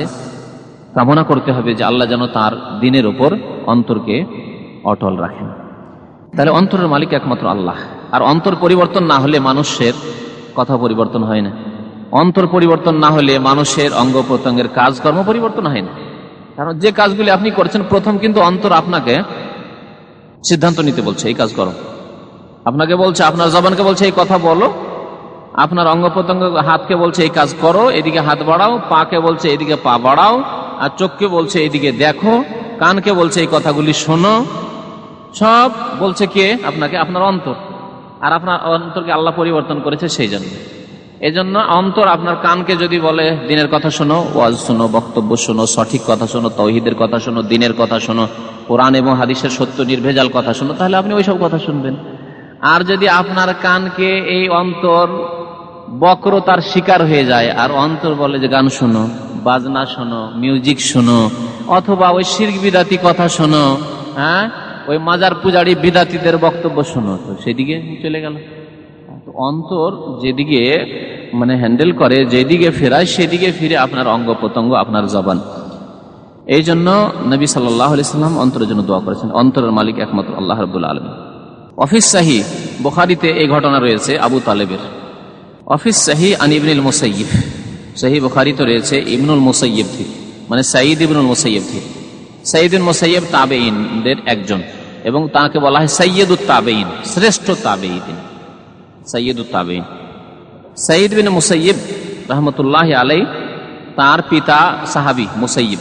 কামনা করতে হবে যে আল্লাহ যেন তার দিনের ওপর অন্তরকে অটল রাখেন। তাহলে অন্তরের মালিক একমাত্র আল্লাহ। আর অন্তর পরিবর্তন না হলে মানুষের কথা পরিবর্তন হয় না, অন্তর পরিবর্তন না হলে মানুষের অঙ্গ প্রত্যঙ্গের কাজকর্ম পরিবর্তন হয় না। কারণ যে কাজগুলি আপনি করছেন, প্রথম কিন্তু অন্তর আপনাকে সিদ্ধান্ত নিতে বলছে এই কাজ করো, আপনাকে বলছে, আপনার জবানকে বলছে এই কথা বলো, আপনার অঙ্গ প্রত্যঙ্গ হাতকে বলছে এই কাজ করো, এদিকে হাত বাড়াও, পাকে বলছে এদিকে পা বাড়াও, আর চোখকে বলছে এদিকে দেখো, কানকে বলছে এই কথাগুলি শোনো। সব বলছে কে? আপনাকে, আপনার অন্তর। আর আপনার অন্তরকে আল্লাহ পরিবর্তন করেছে সেই জন্য। এই জন্য অন্তর আপনার কানকে যদি বলে দিনের কথা শোনো, ওয়াজ শোনো, বক্তব্য শোনো, সঠিক কথা শোনো, তাওহীদের কথা শোনো, দিনের কথা শোনো, কোরআন এবং হাদিসের সত্য নির্ভেজাল কথা শোনো, তাহলে আপনি ওইসব কথা শুনবেন। আর যদি আপনার কানকে এই অন্তর বক্রতার শিকার হয়ে যায়, আর অন্তর বলে যে গান শোনো, বাজনা শোনো, মিউজিক শোনো, অথবা ওই শিরক বিদাতি কথা শোনো, হ্যাঁ, ওই মাজার পূজারী বিদাতিদের বক্তব্য শোনো, তো সেদিকে চলে গেল। তো অন্তর যেদিকে মানে হ্যান্ডেল করে, যেদিকে ফেরায়, সেদিকে ফিরে আপনার অঙ্গ প্রত্যঙ্গ, আপনার জবান। এই জন্য নবী সাল্লাল্লাহু আলাইহি ওয়াসাল্লাম অন্তরের জন্য দোয়া করেছেন। অন্তরের মালিক একমাত্র আল্লাহ রাব্বুল আলামিন। অফিস সাহিহ বুখারীতে এই ঘটনা রয়েছে আবু তালেবের। অফিস সাহিহ আন ইবনুল মুসাইয়িব, সহিহ বুখারীতে রয়েছে ইবনুল মুসাইয়িব থেকে, মানে সাঈদ ইবনুল মুসাইয়িব থেকে। সাঈদ ইবনুল মুসাইয়িব তাবেঈনদের একজন, এবং তাকে বলা হয় সাইয়্যিদুত তাবেঈন, শ্রেষ্ঠ তাবেঈ তিনি, সাইয়্যিদুত তাবেঈন। সাঈদ বিন মুসাইয়িব রাহমাতুল্লাহি আলাইহি, তার পিতা সাহাবী মুসাইয়িব।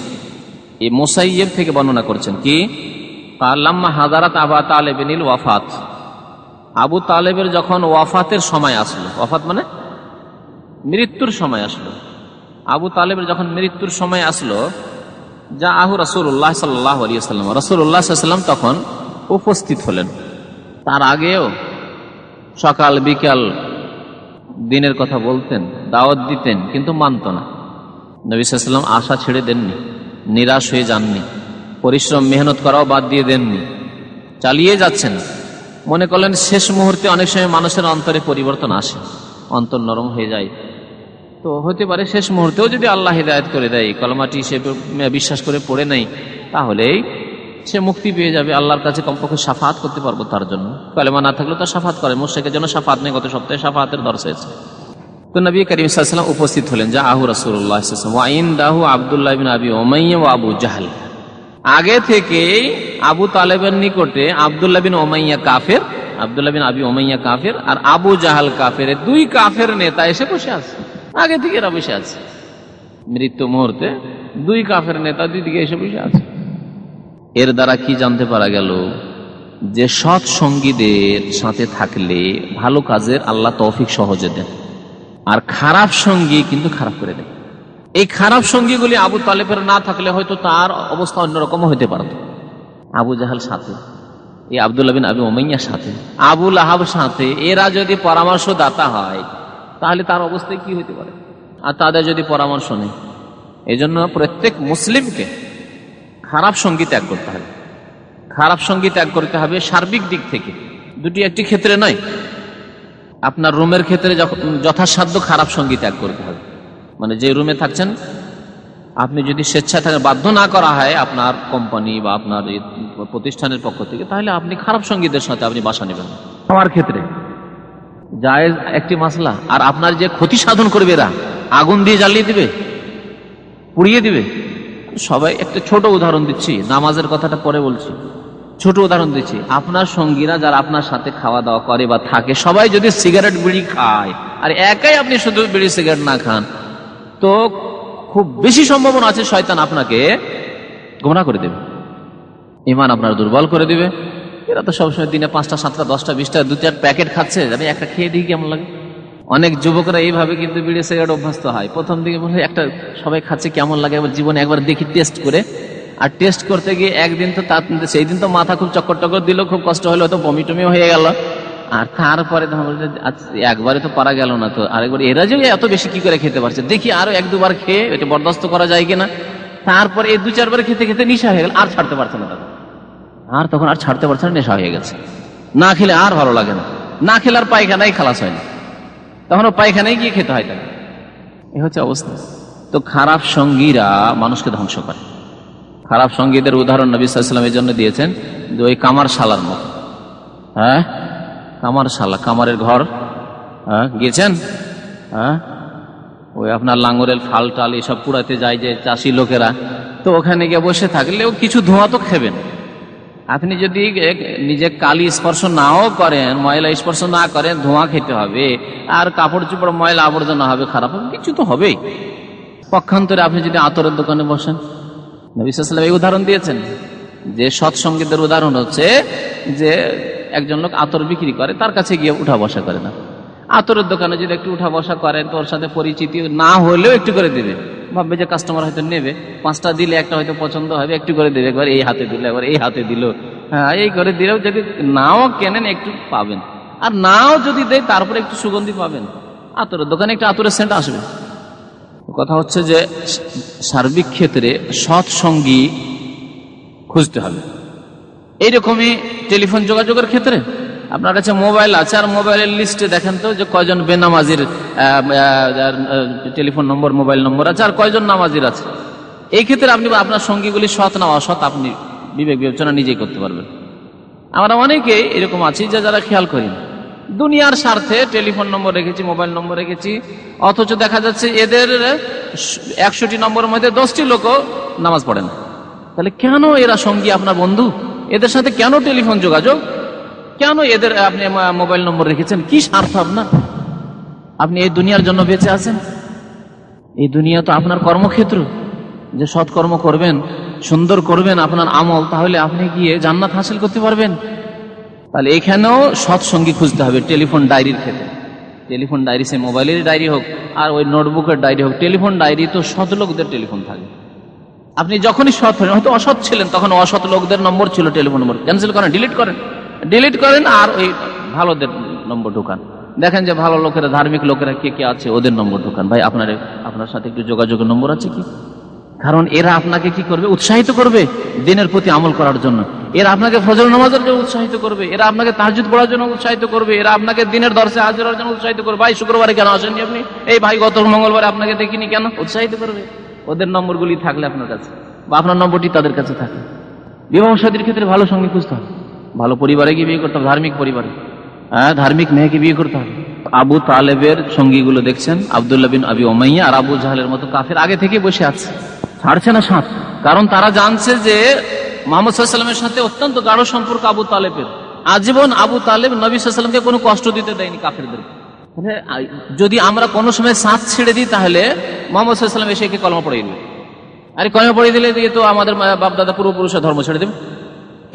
এই মুসাইয়িব থেকে বর্ণনা করছেন কি, লাম্মা হাদারাত আবু তালেবিনিল ওয়াফাত, আবু তালেবের যখন ওয়াফাতের সময় আসলো, ওয়াফাত মানে মৃত্যুর সময় আসলো, আবু তালেবের যখন মৃত্যুর সময় আসলো, যা আহু রাসূলুল্লাহ সাল্লাল্লাহু আলাইহি ওয়াসাল্লাম, রাসূলুল্লাহ সাল্লাল্লাহু আলাইহি ওয়াসাল্লাম তখন উপস্থিত হলেন। তার আগেও সকাল বিকাল দিনের কথা বলতেন, দাওয়াত দিতেন, কিন্তু মানত না। নবী সাল্লাল্লাহু আলাইহি ওয়াসাল্লাম আশা ছেড়ে দেননি, নিরাশ হয়ে যাননি, পরিশ্রম মেহনত করাও বাদ দিয়ে দেননি, চালিয়ে যাচ্ছেন। মনে করলেন শেষ মুহূর্তে অনেক সময় মানুষের অন্তরে পরিবর্তন আসে, অন্তর নরম হয়ে যায়, তো হতে পারে শেষ মুহূর্তেও যদি আল্লাহ হিদায়াত করে দেয়, কলমাটি সে বিশ্বাস করে পড়ে নেই, তাহলেই সে মুক্তি পেয়ে যাবে, আল্লাহর কাছে কমপক্ষে শাফাত করতে পারবো তার জন্য। কলেমা না থাকলেও তার শাফাত করে, মুশরিকের জন্য শাফাত নেই, গত সপ্তাহে শাফাতের দর্শ হয়েছে। তো নবী করিম সাল্লাল্লাহু আলাইহি ওয়াসাল্লাম উপস্থিত হলেন, যা আহু রাসূলুল্লাহ সাল্লাল্লাহু আলাইহি ওয়াসাল্লাম ওয়া ইনদাহু আব্দুল্লাহ ইবনে আবি উমাইয়া ওয়া আবু জাহল। আগে থেকে আবু তালেবের নিকটে আব্দুল্লাহ বিন উমাইয়া কাফের, আব্দুল্লাহ বিন আবি উমাইয়া কাফের, আর আবু জাহাল কাফের, দুই কাফের নেতা এসে বসে আছে, আগে থেকে এরা বসে আছে। মৃত্যু মুহূর্তে দুই কাফের নেতা দুই দিকে এসে বসে আছে। এর দ্বারা কি জানতে পারা গেল? যে সৎ সঙ্গীদের সাথে থাকলে ভালো কাজের আল্লাহ তৌফিক সহজে দেন, আর খারাপ সঙ্গী কিন্তু খারাপ করে দেন। এই খারাপ সঙ্গীগুলি আবু তালেবের না থাকলে হয়তো তার অবস্থা অন্যরকম হইতে পারত। আবু জাহাল সাথে, এই আব্দুল্লাহ বিন আবি উমাইয়ার সাথে, আবু লাহাব সাথে, এরা যদি পরামর্শদাতা হয় তাহলে তার অবস্থায় কি হইতে পারে? আর তাদের যদি পরামর্শ নেই। এই জন্য প্রত্যেক মুসলিমকে খারাপ সঙ্গী ত্যাগ করতে হবে। খারাপ সঙ্গী ত্যাগ করতে হবে সার্বিক দিক থেকে, দুটি একটি ক্ষেত্রে নয়। আপনার রুমের ক্ষেত্রে যথাসাধ্য খারাপ সঙ্গী ত্যাগ করতে হবে। মানে যে রুমে থাকছেন, আপনি যদি স্বেচ্ছায় থাকে, বাধ্য না করা হয় আপনার কোম্পানি বা আপনার প্রতিষ্ঠানের পক্ষ থেকে, তাহলে আপনি খারাপ সঙ্গীদের সাথে আপনি বাসা নেবেন। খাওয়ার ক্ষেত্রে জায়েজ একটি মাসলা। আর আপনার যে ক্ষতি সাধন করবে, এরা আগুন দিয়ে জ্বালিয়ে দিবে, পুড়িয়ে দিবে। সবাই একটা ছোট উদাহরণ দিচ্ছি, নামাজের কথাটা পরে বলছি। ছোট উদাহরণ দিচ্ছি, আপনার সঙ্গীরা যারা আপনার সাথে খাওয়া দাওয়া করে বা থাকে, সবাই যদি সিগারেট বিড়ি খায় আর একাই আপনি শুধু বিড়ি সিগারেট না খান, তো খুব বেশি সম্ভাবনা আছে শয়তান আপনাকে গোমরাহ করে দেবে, ঈমান আপনার দুর্বল করে দিবে। এরা তো সবসময় দিনে 5টা 7টা 10টা 20টা 2-4 প্যাকেট খাচ্ছে, আমি একটা খেয়ে দিই কেমন লাগে। অনেক যুবকরা এইভাবে কিন্তু বিড়ি সিগারেট অভ্যস্ত হয়। প্রথম দিকে বলে একটা সবাই খাচ্ছে কেমন লাগে, জীবনে একবার দেখি টেস্ট করে। আর টেস্ট করতে গিয়ে একদিন তো সেই দিন তো মাথা খুব চক্কর টক্কর দিল, খুব কষ্ট হলো, তো বমি টমি হয়ে গেল। আর তারপরে একবারে তো পারা গেল না, তো আরেকবার এরা যে এত বেশি কি করে খেতে পারছে, দেখি আরো 1-2 বার খেয়ে এটা বরদাস্ত করা যায় কিনা। তারপরে এই 2-4 বার খেতে খেতে নেশা হয়ে গেল, আর ছাড়তে পারছে না তখন। আর তখন আর ছাড়তে পারছে না, নেশা হয়ে গেছে। না খেলে আর ভালো লাগে না, না খেলে আর পায়খানাই খালাস হয় না, তখন পায়খানায় গিয়ে খেতে হয় তাকে। এই হচ্ছে অবস্থা। তো খারাপ সঙ্গীরা মানুষকে ধ্বংস করে। খারাপ সঙ্গীদের উদাহরণ নবী সাল্লাল্লাহু আলাইহি ওয়াসাল্লাম এই জন্য দিয়েছেন যে ওই কামার শালার মতো। হ্যাঁ, কামার শালা, কামারের ঘর গিয়েছেন, ওই আপনার লাঙ্গলের ফাল টাল এসব পুড়াতে যায় যে চাষি লোকেরা, তো ওখানে গিয়ে বসে থাকলেও কিছু ধোঁয়া তো খেবেন। আপনি যদি নিজে কালি স্পর্শ নাও করেন, ময়লা স্পর্শ না করেন, ধোঁয়া খেতে হবে। আর কাপড় চোপড় ময়লা আবর্জনা হবে, খারাপ হবে, কিছু তো হবেই। পক্ষান্তরে আপনি যদি আতরের দোকানে বসেন, নবী সাল্লাল্লাহু আলাইহি ওয়াসাল্লাম এই উদাহরণ দিয়েছেন যে সৎসঙ্গীদের উদাহরণ হচ্ছে যে একজন লোক আতর বিক্রি করে, তার কাছে গিয়ে উঠা বসা করে না। আতরের দোকানে যদি একটু উঠা বসা করেন, তোর সাথে পরিচিতি না হলেও একটু করে দেবে, ভাববে যে কাস্টমার হয়তো নেবে, 5টা দিলে একটা হয়তো পছন্দ হবে, একটু করে দেবে, একবার এই হাতে দিল, একবার এই হাতে দিল, হ্যাঁ এই করে দিলেও যদি নাও কেনেন একটু পাবেন, আর নাও যদি দেয় তারপরে একটু সুগন্ধি পাবেন। আতরের দোকানে একটা আতরের সেন্ট আসবে। কথা হচ্ছে যে সার্বিক ক্ষেত্রে সৎসঙ্গী খুঁজতে হবে। এইরকমই টেলিফোন যোগাযোগের ক্ষেত্রে আপনার কাছে মোবাইল আছে, আর মোবাইলের লিস্টে দেখেন তো যে কয়জন বেনামাজির টেলিফোন নম্বর, মোবাইল নম্বর আছে, আর কয়জন নামাজির আছে। এই ক্ষেত্রে আপনি আপনার সঙ্গীগুলি সৎ না অসৎ আপনি বিবেক বিবেচনা নিজেই করতে পারবেন। আমরা অনেকে এরকম আছি যে যারা খেয়াল করি না, দুনিয়ার স্বার্থে টেলিফোন নম্বর রেখেছি, মোবাইল নম্বর রেখেছি, অথচ দেখা যাচ্ছে এদের 100টি নম্বরের মধ্যে 10টি লোকও নামাজ পড়ে না। তাহলে কেন এরা সঙ্গী আপনার বন্ধু? এদের সাথে কেন টেলিফোন যোগাযোগ? কেন এদের আপনি মোবাইল নম্বর রেখেছেন? কি স্বার্থ আপনার? আপনি এই দুনিয়ার জন্য বেঁচে আছেন? এই দুনিয়া তো আপনার কর্মক্ষেত্র, যে সৎকর্ম করবেন, সুন্দর করবেন আপনার আমল, তাহলে আপনি গিয়ে জান্নাত হাসিল করতে পারবেন। তাহলে এখানেও সৎসঙ্গী খুঁজতে হবে। টেলিফোন ডায়েরির ক্ষেত্রে, টেলিফোন ডায়েরি সে মোবাইলের ডায়েরি হোক আর ওই নোটবুকের ডায়েরি হোক, টেলিফোন ডায়েরি তো সৎ লোকদের টেলিফোন থাকে। আপনি যখনই সৎ হলেন, হয়তো অসৎ ছিলেন, তখন অসৎ লোকদের নম্বর ছিল, টেলিফোন নম্বর ক্যান্সেল করেন, ডিলিট করেন, আর ওই ভালোদের নম্বর ঢোকান। দেখেন যে ভালো লোকেরা, ধার্মিক লোকেরা কে কে আছে, ওদের নম্বর ঢোকান। ভাই আপনার সাথে একটু যোগাযোগের নম্বর আছে কি? কারণ এরা আপনাকে কি করবে? উৎসাহিত করবে দিনের প্রতি আমল করার জন্য। এরা আপনাকে ফজর নামাজের জন্য উৎসাহিত করবে, এরা আপনাকে তাহাজ্জুদ পড়ার জন্য উৎসাহিত করবে, এরা আপনাকে দিনের দর্শে হাজির হওয়ার জন্য উৎসাহিত করবে। ভাই শুক্রবারে কেন আসেননি আপনি? এই ভাই গত মঙ্গলবারে আপনাকে দেখিনি কেন? উৎসাহিত করবে। ওদের নম্বরগুলি থাকলে আপনার কাছে, বা আপনার নম্বরটি তাদের কাছে থাকে। বিবাহ শাদীর ক্ষেত্রে ভালো সঙ্গী খুঁজতে হবে, ভালো পরিবারে গিয়ে বিয়ে করতে হবে, ধার্মিক পরিবারে, ধার্মিক মেয়েকে বিয়ে করতে হবে। আবু তালেবের সঙ্গীগুলো দেখছেন, আব্দুল্লাহ বিন আবি উমাইয়া আর আবু জাহালের মতো কাফের আগে থেকে বসে আছে, ছাড়ছে না সাথ। কারণ তারা জানছে যে মুহাম্মদ সাল্লাল্লাহু আলাইহি ওয়াসাল্লামের সাথে অত্যন্ত গাঢ় সম্পর্ক আবু তালেবের। আজীবন আবু তালেব নবী সাল্লাল্লাহু আলাইহি ওয়াসাল্লামকে কোনো কষ্ট দিতে দেয়নি কাফেরদের। যদি আমরা কোনো সময় সাথ ছেড়ে দিই তাহলে মোহাম্মদ সাল্লাল্লাহু আলাইহি ওয়াসাল্লাম এসে একে কলমা পড়িয়ে দিবে, আরে কলমা পড়িয়ে দিলে দিয়ে তো আমাদের বাপদাদা পূর্বপুরুষের ধর্ম ছেড়ে দেবে।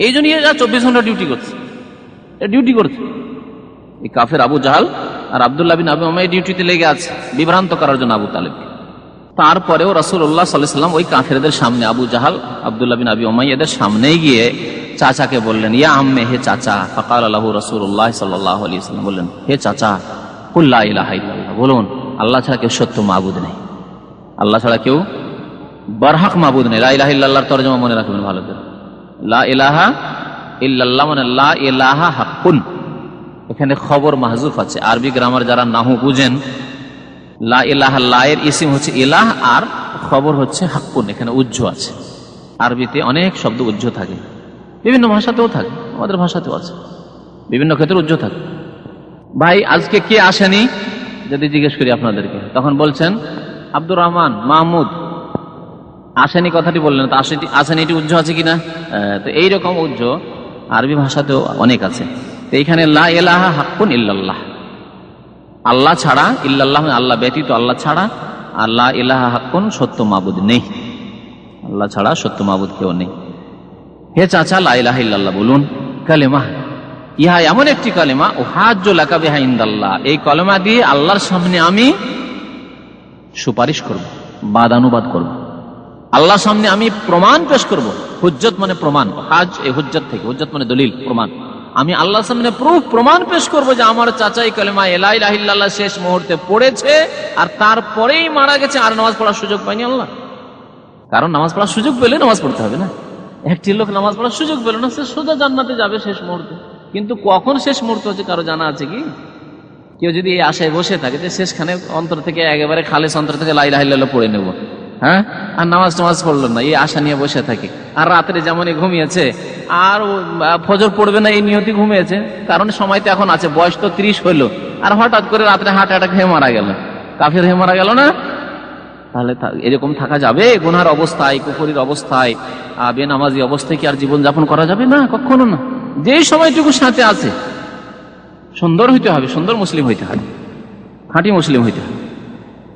এই জন্যই এরা 24 ঘন্টা ডিউটি করছে। এই কাফের আবু জাহাল আর আব্দুল্লাহ বিন আবি উমাইয়া ডিউটিতে লেগে আছে বিভ্রান্ত করার জন্য আবু তালেব। তারপরেও রাসূলুল্লাহ সাল্লাল্লাহু আলাইহি ওয়াসাল্লাম ওই কাফেরদের সামনে, আবু জাহাল আব্দুল্লাহ বিন আবি উমাইয়াদের সামনেই গিয়ে চাচাকে বললেন, ইয়া আম্মে, হে চাচা। ফাকাল লাহু রাসূলুল্লাহ সাল্লাল্লাহু আলাইহি ওয়াসাল্লাম বললেন, হে চাচা, কুল লা ইলাহা ইল্লাল্লাহ, বলুন আল্লাহ ছাড়া কেউ সত্য মাবুদ নেই, আল্লাহ ছাড়া কেউ বারহাক মাবুদ নেই। লা ইলাহা ইল্লাল্লাহর তরজমা মনে রাখবেন ভালো করে। লা ইলাহা ইল্লাল্লাহ মানে লা ইলাহা হাক্কুন। এখানে খবর মাহজুফ আছে। আরবি গ্রামার যারা নাহু বুঝেন, লা ইলাহা, লা এর ইসিম হচ্ছে ইলাহ আর খবর হচ্ছে হাক্কুন। এখানে উজ্জ আছে। আরবিতে অনেক শব্দ উজ্জ থাকে, বিভিন্ন ভাষাতেও থাকে, আমাদের ভাষাতেও আছে, বিভিন্ন ক্ষেত্রে উজ্জ থাকে। ভাই আজকে কে আসেনি যদি জিজ্ঞেস করি আপনাদেরকে, তখন বলছেন আব্দুর রহমান, মাহমুদ। আসেনি কথাটি বললেন, তো আসেনি এটি উজ্জ আছে কিনা? তো এইরকম উজ্জ আরবি ভাষাতেও অনেক আছে। তো এইখানে লা ইলাহা হাক্কুন ইল্লাল্লাহ, আল্লাহ ছাড়া, ইল্লাল্লাহ আল্লাহ ব্যতীত, আল্লাহ ছাড়া, আর লা ইলাহা হাক্কুন সত্য মাবুদ নেই, আল্লাহ ছাড়া সত্য মাবুদ কেউ নেই। হে চাচা, লা ইলাহা ইল্লাল্লাহ বলুন, কালেমা, ইহা এমন একটি কালেমা, উহাজ্জু লাকা বিহা ইনদাল্লাহ, এই কালেমা দিয়ে আল্লাহর সামনে আমি সুপারিশ করব, বাদানুবাদ করব, আল্লাহর সামনে আমি প্রমাণ পেশ করব। হুজ্জত মানে প্রমাণ, হাজ এই হুজ্জত থেকে, হুজ্জত মানে দলিল, প্রমাণ। আমি আল্লাহর সামনে প্রমাণ পেশ করব যে আমার চাচা এই কালেমা লা ইলাহা ইল্লাল্লাহ শেষ মুহূর্তে পড়েছে আর তারপরেই মারা গেছে, আর নামাজ পড়ার সুযোগ পায়নি আল্লাহ। কারণ নামাজ পড়ার সুযোগ পেলে নামাজ পড়তে হবে না। একটি লোক নামাজ পড়ার সুযোগ পেল না, সে সোজা জান্নাতে যাবে শেষ মুহূর্তে। কিন্তু কখন শেষ মুহূর্ত হচ্ছে কারো জানা আছে কি? কেউ যদি এই আশায় বসে থাকে যে শেষখানে অন্তর থেকে, একেবারে খালেস অন্তর থেকে লা ইলাহা ইল্লাল্লাহ পড়ে নেব, হ্যাঁ, আর নামাজ পড়লো না, এই আশা নিয়ে বসে থাকে, আর রাত্রে যেমনই ঘুমিয়েছে আর ফজর পড়বে না এই নিয়তি ঘুমিয়েছে, কারণ সময় তো এখন আছে, বয়স তো 30 হইলো, আর হঠাৎ করে রাত্রে হার্ট অ্যাটাক হয়ে মারা গেল, কাফের হয়ে মারা গেল না? তাহলে এরকম থাকা যাবে? গুনার অবস্থায়, কুফরির অবস্থায়, বেনামাজি অবস্থায় কি আর জীবন যাপন করা যাবে? না, কখনো না। যে সময়টুকু সাথে আছে সুন্দর হইতে হবে, সুন্দর মুসলিম হইতে হবে, খাঁটি মুসলিম হইতে হবে।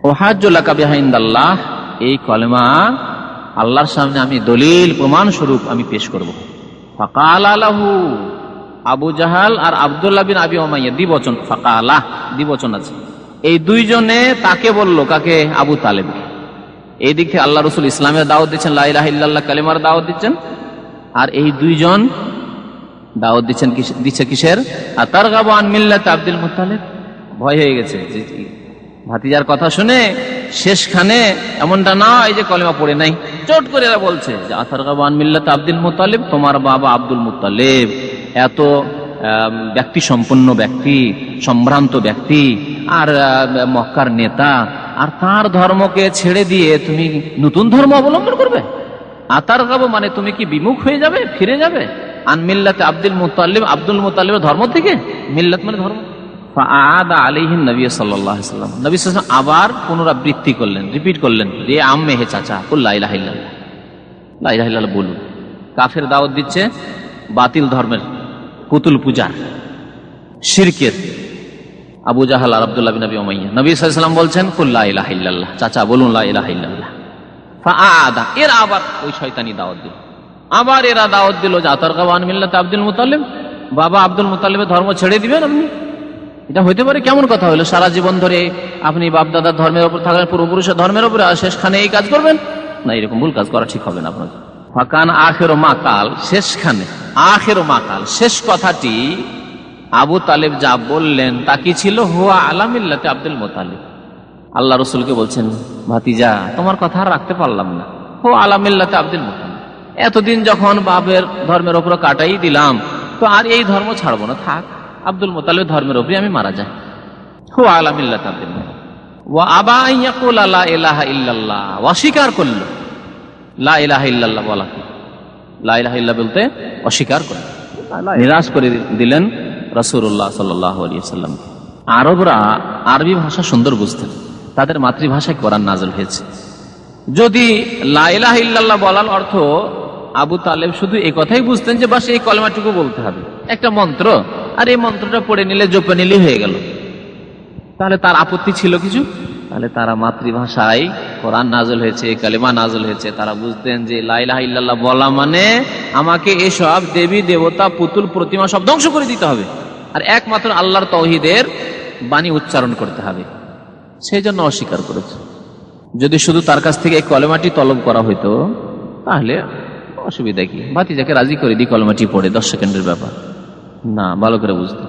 উহাজ্জু লাকা বিহা ইনদাল্লাহ, এই কালেমা আল্লাহর সামনে আমি দলিল, প্রমাণ স্বরূপ আমি পেশ করব। ফাকালা লাহু, আবু জাহাল আর আব্দুল্লাহ বিন আবি উমাইয়া, দ্বিবচন, ফাকালা দ্বিবচন আছে, এই দুইজনে তাকে বলল, কাকে? আবু তালেব। এই দিক থেকে আল্লাহ রাসূল ইসলামের দাওয়াত দিচ্ছেন, লা ইলাহা ইল্লাল্লাহ কালেমার দাওয়াত দিচ্ছেন, আর এই দুইজন দাওয়াত দিচ্ছে কিসের? আতারগাবু আন মিল্লাত আব্দুল মুত্তালিব। ভয় হয়ে গেছে যে ভাতিজার কথা শুনে শেষখানে এমনটা না এই যে কলেমা পড়ে নাই, চট করে এরা বলছে যে আতারগাবু আন মিল্লাত আব্দুল মুত্তালিব, তোমার বাবা আব্দুল মুত্তালিব এত ব্যক্তি সম্পন্ন ব্যক্তি, সম্ভ্রান্ত ব্যক্তি, আর মক্কার নেতা, আর তার ধর্মকে ছেড়ে দিয়ে তুমি নতুন ধর্ম অবলম্বন করবে? আতারগাবু মানে তুমি কি বিমুখ হয়ে যাবে, ফিরে যাবে? আন মিল্লাতে আব্দুল মুত্তালিব, আব্দুল মুত্তালিবের ধর্ম থেকে, মিল্লাত মানে ধর্ম। ফাআদা আলাইহিন নবী সাল্লাল্লাহু আলাইহি ওয়াসাল্লাম, নবী সাল্লাল্লাহু আলাইহি ওয়াসাল্লাম আবার পুনরাবৃত্তি করলেন, রিপিট করলেন, যে আম্মে, হে চাচা, কুল লা ইলাহা ইল্লাল্লাহ, লা ইলাহা ইল্লাল্লাহ বলুন। কাফের দাওয়াত দিচ্ছে বাতিল ধর্মের, পুতুল পূজার, শিরকের। আবু জাহাল আর আব্দুল্লাহ বিন আবি উমাইয়া, নবী সাল্লাল্লাহু আলাইহি ওয়াসাল্লাম বলছেন কুল লা ইলাহা ইল্লাল্লাহ, চাচা বলুন লা ইলাহা ইল্লাল্লাহ। ফাআদা, এরা আবার ওই শয়তানি দাওয়াত দিল, আবার এরা দাওয়াত দিল যে আতারগাবু আন মিল্লাত আব্দুল মুত্তালিব, বাবা আব্দুল মুত্তালিবের ধর্ম ছেড়ে দিবেন আপনি? এটা হইতে পারে? কেমন কথা হলো? সারা জীবন ধরে আপনি বাপদাদার ধর্মের উপর থাকলেন, পূর্বপুরুষের ধর্মের উপরে, আর শেষখানে এই কাজ করবেন? না, এরকম ভুল কাজ করা ঠিক হবে না আপনার। ফাকান আখিরু মা কাল, শেষখানে, আখিরু মা কাল, শেষ কথাটি আবু তালেব যা বললেন তা কি ছিল? হুয়া আলা মিল্লাতি আব্দুল মুত্তালিব। আল্লাহ রাসূলকে বলছেন, ভাতিজা তোমার কথা আর রাখতে পারলাম না, হুয়া আলা মিল্লাতি আব্দুল মুত্তালিব, এতদিন যখন বাপের ধর্মের উপর কাটাই দিলাম, তো আর এই ধর্ম ছাড়বো না, থাক, আব্দুল মুত্তালিব ধর্মের উপরে আমি মারা যাই। হুয়া আলা মিল্লাতি আব্দুল মুত্তালিব। ওয়া আবা আন ইয়াকুলা লা ইলাহা ইল্লাল্লাহ, অস্বীকার করল লা ইলাহা ইল্লাল্লাহ বলা, লা ইলাহা ইল্লাল্লাহ বলতে অস্বীকার করল, নিরাশ করে দিলেন রাসূলুল্লাহ সাল্লাল্লাহু আলাইহি ওয়াসাল্লাম। আরবরা আরবি ভাষা সুন্দর বুঝতেন, তাদের মাতৃভাষায় কোরআন নাযিল হয়েছে। যদি লা ইলাহা ইল্লাল্লাহ বলার অর্থ আবু তালেব শুধু এই কথাই বুঝতেন যে বাস এই কলেমাটুকু বলতে হবে, একটা মন্ত্র, আর এই মন্ত্রটা পড়ে নিলে, জপে নিলে হয়ে গেল, তাহলে তার আপত্তি ছিল কিছু? তাহলে তারা মাতৃভাষায় কোরআন নাযিল হয়েছে, কালেমা নাযিল হয়েছে, তারা বুঝতেন যে লা ইলাহা ইল্লাল্লাহ বলা মানে আমাকে এসব দেবী দেবতা পুতুল প্রতিমা সব ধ্বংস করে দিতে হবে, আর একমাত্র আল্লাহর তাওহীদের বাণী উচ্চারণ করতে হবে। সেই জন্য অস্বীকার করেছে। যদি শুধু তার কাছ থেকে এই কলেমাটি তলব করা হইতো তাহলে অসুবিধা কি, ভাতিজাকে রাজি করে দিই কলেমাটি পড়ে, 10 সেকেন্ডের ব্যাপার না, ভালো করে বুঝতে।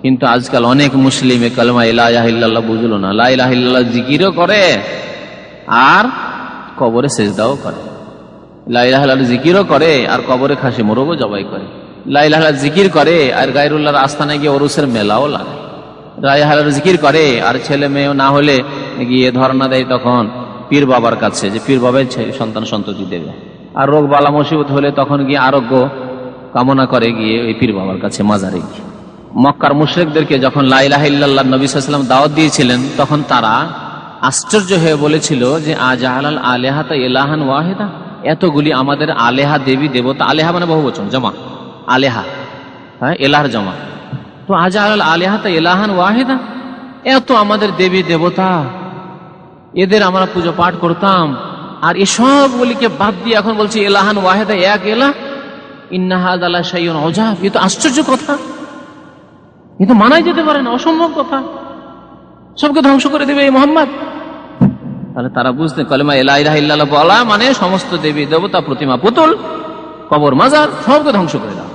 কিন্তু আজকাল অনেক মুসলিম কলেমা লা ইলাহা ইল্লাল্লাহ বুঝলো না, লা ইলাহা ইল্লাল্লাহ জিকিরও করে আর কবরে সেজদাও করে, লা ইলাহা ইল্লাল্লাহ জিকিরও করে আর কবরে খাসি মোরগও জবাই করে, লা ইলাহা ইল্লাল্লাহ জিকির করে আর গায়রুল্লাহর আস্তানায় গিয়ে ওরসের মেলাও লাগে, লা ইলাহা ইল্লাল্লাহ জিকির করে আর ছেলে মেয়ে না হলে গিয়ে ধর্ণা দেয় তখন পীর বাবার কাছে যে পীর বাবার সন্তান সন্ততি দেবে, আর রোগ বালা মুসিবত হলে তখন গিয়ে আরোগ্য কামনা করে গিয়ে ওই পীর বাবার কাছে মাজারে গিয়ে। মক্কার মুশরিকদেরকে যখন লা ইলাহা ইল্লাল্লাহ নবী সাল্লাল্লাহু আলাইহি ওয়াসাল্লাম দাওয়াত দিয়েছিলেন তখন তারা আশ্চর্য হয়ে বলেছিল যে আজআলাল আলিহাতা ইলাহান ওয়াহিদা, এতগুলি আমাদের আলেহা দেবী দেবতা, আলেহা মানে বহুবচন, জমা আলেহা, হ্যাঁ এলাহার জমা, তো আজআলাল আলিহাতা ইলাহান ওয়াহিদা, এত আমাদের দেবী দেবতা, এদের আমরা পুজো পাঠ করতাম, আর এসবগুলিকে বাদ দিয়ে এখন বলছি ইলাহান ওয়াহিদা, এক এলাহ, ইন্না হাযা লা শাইউন উজাব, এ তো আশ্চর্য কথা, এ তো মানাই যেতে পারে না, অসম্ভব কথা, সবকে ধ্বংস করে দেবে এই মুহাম্মদ। তাহলে তারা বুঝতে কলেমা লা ইলাহা ইল্লাল্লাহ বলা মানে সমস্ত দেবী দেবতা প্রতিমা পুতুল কবর মাজার সবকে ধ্বংস করে দাও।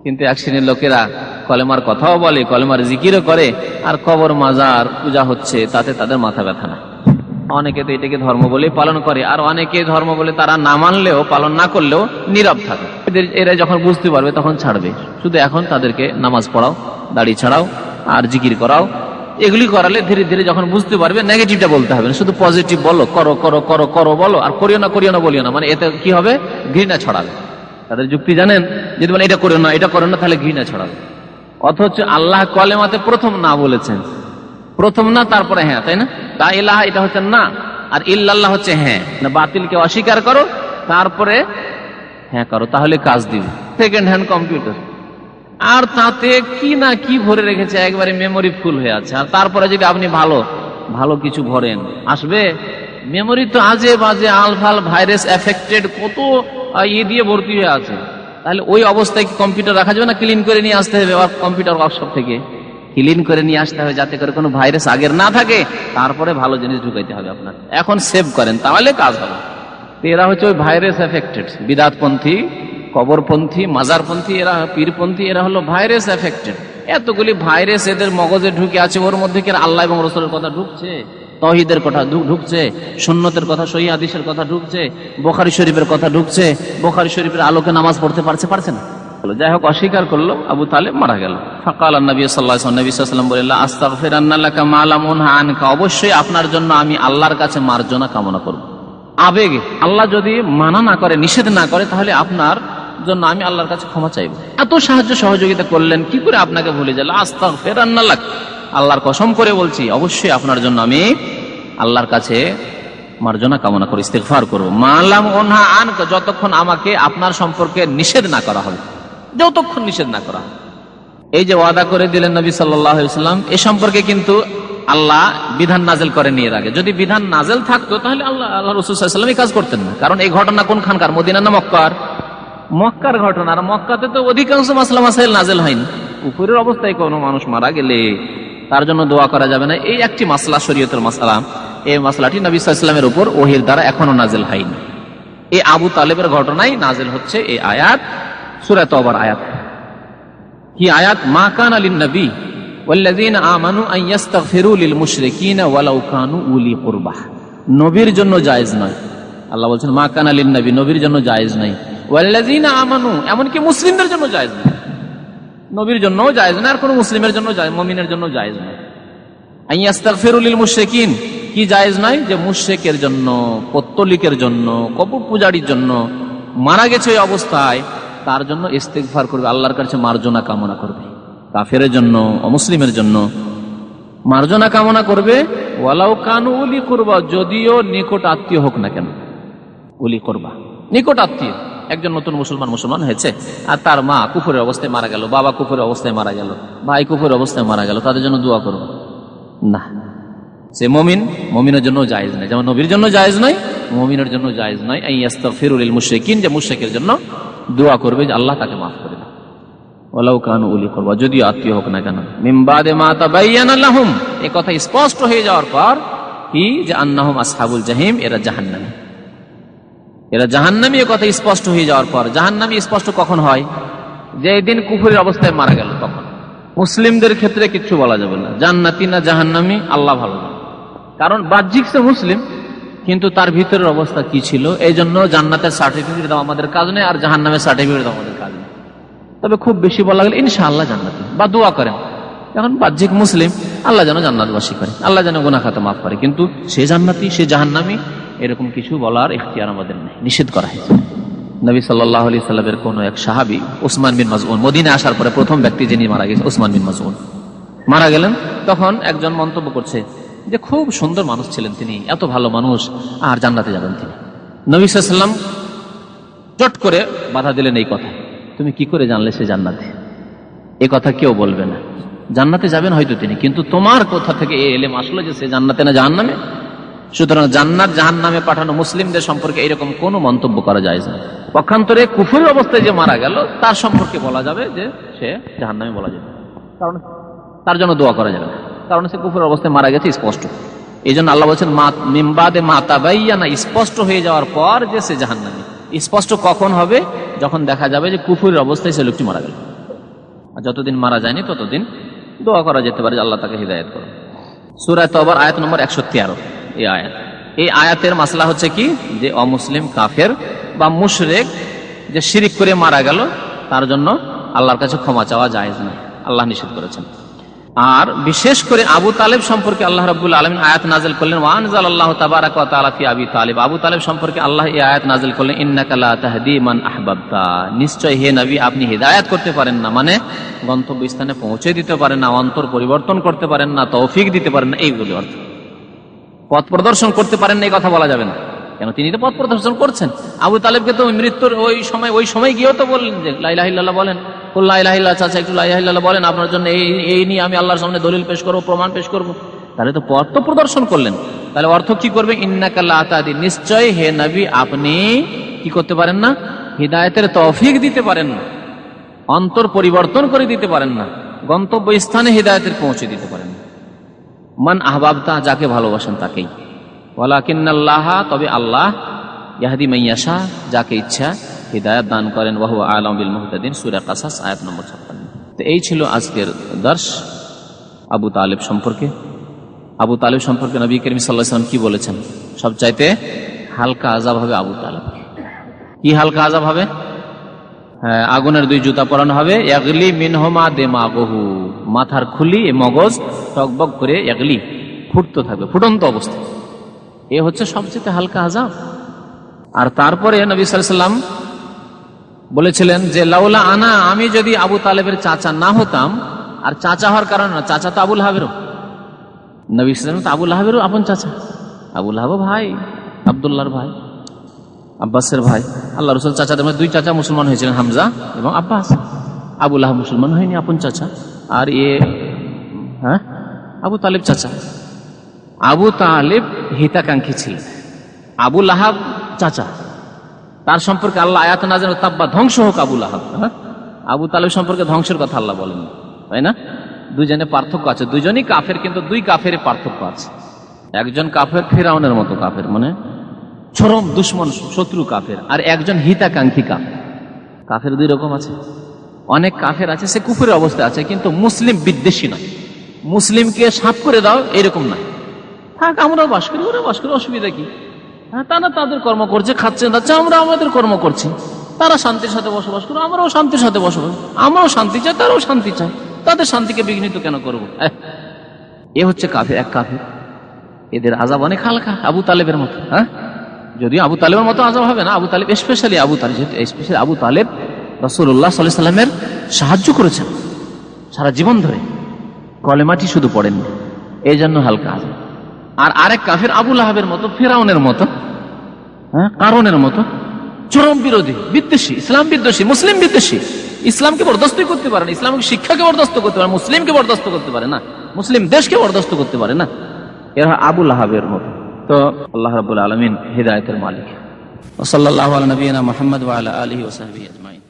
কিন্তু এক শ্রেণীর লোকেরা কলেমার কথাও বলে, কলেমার জিকিরও করে, আর কবর মাজার পূজা হচ্ছে তাতে তাদের মাথা ব্যথা না। অনেকে তো এটাকে ধর্ম বলে পালন করে, আর অনেকে ধর্ম বলে তারা না মানলেও পালন না করলেও নীরব থাকে। এরা যখন বুঝতে পারবে তখন ছাড়বে। শুধু এখন তাদেরকে নামাজ পড়াও, দাড়ি ছাড়াও আর জিকির করাও, এগুলি করালে ধীরে ধীরে যখন বুঝতে পারবে নেগেটিভটা বলতে হবে না, শুধু পজিটিভ বলো, করো করো করো করো বলো, আর করিও না বলিও না, মানে এতে কি হবে, ঘৃণা ছড়াবে। তাদের যুক্তি জানেন, যদি মানে এটা করো না এটা করো না তাহলে ঘৃণা ছড়াবে। অথচ আল্লাহ কলেমাতে প্রথম না বলেছেন, প্রথম না তারপরে হ্যাঁ, তাই না? লা ইলাহা এটা হচ্ছে না, আর ইল্লাল্লাহ হচ্ছে হ্যাঁ, না বাতিলকে অস্বীকার করো তারপরে হ্যাঁ করো, তাহলে কাজ দিবে। সেকেন্ড হ্যান্ড কম্পিউটার, আর তাতে কি না কি ভরে রেখেছে, একবারে মেমোরি ফুল হয়ে আছে, আর তারপরে যদি আপনি ভালো ভালো কিছু ভরেন আসবে? মেমোরি তো আজে বাজে আলফাল ভাইরাস এফেক্টেড কত দিয়ে ভর্তি হয়ে আছে, তাহলে ওই অবস্থায় কি কম্পিউটার রাখা যাবে না? ক্লিন করে নিয়ে আসতে হবে, কম্পিউটার ওয়ার্কশপ থেকে ক্লিন করে নিয়ে আসতে হবে যাতে করে কোনো ভাইরাস আগের না থাকে, তারপরে ভালো জিনিস ঢুকাইতে হবে আপনার। এখন সেভ করেন তাহলে কাজ হবে। এরা হচ্ছে ওই ভাইরাস এফেক্টেড, বিদাতপন্থী, কবরপন্থী, মাজারপন্থী, এরা পীরপন্থী, এরা হলো ভাইরাস এফেক্টেড। এতগুলি ভাইরাস এদের মগজে ঢুকে আছে, ওর মধ্যে কি আল্লাহ এবং রাসূলের কথা ঢুকছে, তাওহীদের কথা ঢুকছে, সুন্নতের কথা, সহিহ হাদিসের কথা ঢুকছে, বুখারী শরীফের কথা ঢুকছে, বুখারী শরীফের আলোকে নামাজ পড়তে পারছে না। যাই হোক, অস্বীকার করলো, আবু তালেব মারা গেল। ফাকাল নবী সাল্লাল্লাহু আলাইহি ওয়াসাল্লাম, নবী সাল্লাল্লাহু আলাইহি ওয়াসাল্লাম বললেন, আস্তাগফিরুন্না লাকা মা লা মুনহা আনকা, অবশ্যই আপনার জন্য আমি আল্লাহর কাছে মার্জনা কামনা করব। আবেগে আল্লাহ যদি মানা না করে, নিষেধ না করে, তাহলে আপনার জন্য আমি আল্লাহর কাছে ক্ষমা চাইব। এত সাহায্য সহযোগিতা করলেন, কি করে আপনাকে ভুলে গেল? আস্তাগফিরুন্না লাক, আল্লাহর কসম করে বলছি অবশ্যই আপনার জন্য আমি আল্লাহর কাছে মার্জনা কামনা করে ইস্তেগফার করব। মা লা মুনহা আনকা, যতক্ষণ আমাকে আপনার সম্পর্কে নিষেধ না করা হবে, যতক্ষণ নিষেধ না করা হবে। এই যে ওয়াদা করে দিলেন নবী সাল্লাল্লাহু আলাইহি ওয়াসাল্লাম, এ সম্পর্কে কিন্তু আল্লাহ বিধান নাজেল করেন এর আগে। যদি বিধান নাজেল থাকতো তাহলে আল্লাহ রাসূল সাল্লাল্লাহু আলাইহি ওয়াসাল্লাম এই কাজ করতেন না। কারণ এই ঘটনা কোনখানকার? মদিনা না মক্কার? মক্কার ঘটনা। আর মক্কাতে তো অধিকাংশ মাসলা মাসাইল নাজেল হয়নি। উপরের অবস্থায় কোনো মানুষ মারা গেলে তার জন্য দোয়া করা যাবে না, এই একটি মাসলা, শরীয়তের মাসলা। এই মাসলাটি নবী সাল্লাল্লাহু আলাইহি ওয়াসাল্লামের উপর ওহীর দ্বারা এখনো নাজেল হয়নি। এই আবু তালেবের ঘটনায় নাজেল হচ্ছে এই আয়াত, সূরা তওবার আয়াত। কি আয়াত? মা কানা লিন নবী ওয়াল্লাযীনা আমানু আন ইস্তাগফিরু লিল মুশরিকিনা ওয়ালাউ কানু উলি কুরবা। নবীর জন্য জায়েজ নয়, আল্লাহ বলছেন মা কানা লিন নবী, নবীর জন্য জায়েজ নাই। ওয়াল্লাযীনা আমানু, এমনকি মুসলিমদের জন্য জায়েজ নাই, নবীর জন্যও জায়েজ না, আর কোন মুসলিমের জন্য, মুমিনের জন্য জায়েজ নাই। আন ইস্তাগফিরু লিল মুশরিকিন, কি জায়েজ নাই? যে মুশরিকের জন্য, পত্তলিকের জন্য, কবর পূজারীর জন্য, মারা গেছে ওই অবস্থায়, তার জন্য ইস্তেগফার করবে, আল্লাহর কাছে মার্জনা কামনা করবে। কাফেরের জন্য, অমুসলিমের জন্য মার্জনা কামনা করবে। ওয়ালাউ কানু উলি কুরবা, যদিও নিকট আত্মীয় হোক না কেন। উলি কুরবা, নিকট আত্মীয়। একজন নতুন মুসলমান হয়েছে, আর তার মা কুফরের অবস্থায় মারা গেল, বাবা কুফরের অবস্থায় মারা গেল, ভাই কুফরের অবস্থায় মারা গেল, তাদের জন্য দোয়া করবে। না, সে মুমিনের জন্য জায়েজ নয়, যেমন নবীর জন্য জায়েজ নয়, মুমিনের জন্য জায়েজ নয় আইয়াস্তাগফিরু লিল মুশরিকিন, যে মুশরিকের জন্য দোয়া করবে যে আল্লাহ তাকে মাফ করে দেন, ওয়ালাউ কানু উলি কুরবা, যদিও আত্মীয় হোক না কেন। মিন বাদে মা তাবায়্যানা লাহুম, এই কথা স্পষ্ট হয়ে যাওয়ার পর কি, যে আন্নাহুম আসহাবুল জাহিম, এরা জাহান্নামী, এরা জাহান্নামী, এই কথা স্পষ্ট হয়ে যাওয়ার পর। জাহান্নামী স্পষ্ট কখন হয়? যে দিন কুফরের অবস্থায় মারা গেল তখন। মুসলিমদের ক্ষেত্রে কিচ্ছু বলা যাবে না, জান্নাতি না জাহান্নামী আল্লাহ ভালো জানে, কারণ বাহ্যিক সে মুসলিম, কিন্তু তার ভিতরের অবস্থা কি ছিল। এই জন্য জান্নাতের সার্টিফিকেট দেওয়া আমাদের কাজ নেই, আর জাহান্নামের সার্টিফিকেট দেওয়া আমাদের কাজ নেই। তবে খুব বেশি বলা গেলে ইনশাআল্লাহ জান্নাতি, বা দোয়া করেন, এখন বাহ্যিক মুসলিম, আল্লাহ যেন জান্নাতবাসী করে, আল্লাহ যেন গুনাহ খাতা মাফ করে, কিন্তু সে জান্নাতি সে জাহান্নামী এরকম কিছু বলার ইখতিয়ার আমাদের নেই, নিষেধ করা হয়েছে। নবী সাল্লাল্লাহু আলাইহি সাল্লামের কোন এক সাহাবী উসমান বিন মাযউন, মদিনায় আসার পরে প্রথম ব্যক্তি যিনি মারা গেছেন উসমান বিন মাযউন মারা গেলেন। তখন একজন মন্তব্য করছে যে খুব সুন্দর মানুষ ছিলেন তিনি, এত ভালো মানুষ, আর জান্নাতে যাবেন তিনি। নবী সাল্লাল্লাহু আলাইহি ওয়াসাল্লাম চট করে বাধা দিলেন এই কথা, তুমি কি করে জানলে সে জান্নাতে? এই কথা কেউ বলবে না, জান্নাতে যাবেন হয়তো তিনি, কিন্তু তোমার কোথা থেকে এই ইলম আসলো যে সে জান্নাতে না জাহান্নামে? সুতরাং জান্নাত জাহান্নামে পাঠানো মুসলিমদের সম্পর্কে এরকম কোনো মন্তব্য করা যায় না। পক্ষান্তরে কুফরের অবস্থায় যে মারা গেল তার সম্পর্কে বলা যাবে যে সে জাহান্নামে বলা যাবে, কারণ তার জন্য দোয়া করা যাবে না, কারণ সে কুফরের অবস্থায় মারা গেছে স্পষ্ট। এই জন্য আল্লাহ বলছেন মিন বাদে মা তাবায়্যানা, স্পষ্ট হয়ে যাওয়ার পর যে সে জাহান্নামী। স্পষ্ট কখন হবে? যখন দেখা যাবে যে কুফরের অবস্থায় সে লোকটি মারা গেল। আর যতদিন মারা যায়নি ততদিন দোয়া করা যেতে পারে যে আল্লাহ তাকে হিদায়াত করো। সূরা তাওবার আয়াত নম্বর 113 এই আয়াতের মাসলা হচ্ছে কি, যে অমুসলিম কাফের বা মুশরিক যে শিরিক করে মারা গেল তার জন্য আল্লাহর কাছে ক্ষমা চাওয়া জায়েজ নয়, আল্লাহ নিষেধ করেছেন। আর বিশেষ করে আবু তালেব সম্পর্কে আল্লাহ রাব্বুল আলামিন আয়াত নাযিল করলেন, ওয়া আনজালাল্লাহু তাবারাকা ওয়া তাআলা ফি আবি তালেব, আবু তালেব সম্পর্কে আল্লাহ এই আয়াত নাযিল করলেন, ইন্নাকা লা তাহদি মান আহবাবতা, নিশ্চয় হে নবী আপনি হিদায়াত করতে পারেন না, মানে গন্তব্যস্থানে পৌঁছে দিতে পারেন না, অন্তর পরিবর্তন করতে পারেন না, তৌফিক দিতে পারেন না, এইগুলো অর্থ। পথ প্রদর্শন করতে পারেন না এই কথা বলা যাবে না, কেন তিনি তো পথ প্রদর্শন করছেন। আবু তালেবকে তো মৃত্যুর ওই সময় গিয়েও তো বললেন যে লা ইলাহা ইল্লাল্লাহ বলেন, কুল লা ইলাহা ইল্লাল্লাহ, চাচা একটু লা ইলাহা ইল্লাল্লাহ বলেন, আপনার জন্য এই নিয়ে আমি আল্লাহর সামনে দলিল পেশ করবো, প্রমাণ পেশ করবো। তাহলে তো পথ তো প্রদর্শন করলেন। তাহলে অর্থ কি করবে? ইন্নাকা লা তাহদি, নিশ্চয় হে নবী আপনি কি করতে পারেন না, হিদায়াতের তৌফিক দিতে পারেন না, অন্তর পরিবর্তন করে দিতে পারেন না, গন্তব্য স্থানে হিদায়াতের পৌঁছে দিতে পারেন না। মান আহবাবতা, যাকে ভালোবাসেন তাকেই। ওয়ালাকিন্নাল্লাহ, তবে আল্লাহ, ইয়াহদি মান ইয়াশা, যাকে ইচ্ছা হিদায়াত দান করেন, ওয়া হুয়া আ'লামু বিল মুহতাদিন, সূরা কাসাস আয়াত নম্বর 56। তো এই ছিল আজকের দর্শ আবু তালেব সম্পর্কে। আবু তালেব সম্পর্কে নবী করিম সাল্লাল্লাহু আলাইহি ওয়াসাল্লাম কি বলেছেন? সবচাইতে হালকা আযাব হবে আবু তালেব। কি হালকা আযাব হবে? হ্যাঁ, আগুনের 2 জুতা পরানো হবে, ইয়াগলি মিনহুমা দিমাগুহু, মাথার খুলি মগজ টকবক করে ইয়াগলি ফুটতে থাকবে, ফুটন্ত অবস্থা। এ হচ্ছে সবচেয়ে হালকা আযাব। আর তারপরে নবী সাল্লাল্লাহু আলাইহি ওয়াসাল্লাম বলেছিলেন যে লাউলা আনা, আমি যদি আবু তালেবের চাচা না হতাম, আর চাচা হওয়ার কারণ না, চাচা তো আবুল হাবেরও, নবী সাল্লাল্লাহু আলাইহি ওয়াসাল্লাম তো আবুল হাবেরও আপন চাচা, আবুল হাব ভাই, আব্দুল্লাহর ভাই, আব্বাসের ভাই। আল্লাহ রাসূল চাচাদের মধ্যে 2 চাচা মুসলমান হয়েছিলেন, হামজা এবং আব্বাস। আবু লাহাব মুসলমান হয়নি, আপন চাচা। আর আবু তালেব চাচা। আবু তালেব হিতাকাঙ্ক্ষী ছিলেন, আবু লাহাব চাচা। তার সম্পর্কে আল্লাহ আয়াত নাযিল, তাব্বা, ধ্বংস হোক আবু লাহাব। আবু তালেব সম্পর্কে ধ্বংসের কথা আল্লাহ বলেন, তাই না? দুজনে পার্থক্য আছে, দুজনই কাফের, কিন্তু 2 কাফের পার্থক্য আছে। একজন কাফের ফিরআউনের মতো কাফের, মানে চরম দুশ্মন শত্রু কাফের, আর একজন হিতাকাঙ্ক্ষী কাফের। কাফের 2 রকম আছে। অনেক কাফের আছে সে কুফরের অবস্থায় আছে, কিন্তু মুসলিম বিদ্বেষী নয়, মুসলিমকে সাফ করে দাও এরকম নয়। থাক, আমরাও বাস করি, ওরা বাস করি, অসুবিধা কি? হ্যাঁ, তারা তাদের কর্ম করছে, খাচ্ছে, যাচ্ছে, আমরা আমাদের কর্ম করছি। তারা শান্তির সাথে বসবাস করো, আমরাও শান্তির সাথে বসবাস, আমরাও শান্তি চাই, তারাও শান্তি চায়, তাদের শান্তিকে বিঘ্নিত কেন করবো? এ হচ্ছে কাফের, এক কাফের। এদের আযাব অনেক হালকা, আবু তালেবের মতো। হ্যাঁ, যদিও আবু তালেবের মতো আযাব হবে না, আবু তালেব স্পেশালি, আবু তালেব রাসূলুল্লাহ সাল্লাল্লাহু আলাইহি ওয়াসাল্লামের সাহায্য করেছেন সারা জীবন ধরে, কলেমাটি শুধু পড়েননি, এই জন্য হালকা আযাব। আর আরেক কাফের আবু লাহাবের মতো, ফিরআউনের মতো, কারণের মতো, চরম বিরোধী, বিদ্বেষী, ইসলাম বিদ্বেষী, মুসলিম বিদ্বেষী, ইসলামকে বরদাস্ত করতে পারে না, ইসলামিক শিক্ষাকে বরদাস্ত করতে পারে, মুসলিমকে বরদাস্ত করতে পারে না। মুসলিম দেশকে বরদাস্ত করতে পারে না। এরা আবু লাহাবের মতো। তো আল্লাহ রাব্বুল আলামিন হিদায়াতের মালিক। ওয়া সাল্লাল্লাহু আলা নবিয়িনা মুহাম্মদ ওয়া আলা আলিহি ওয়া সাহবিহি আজমাইন।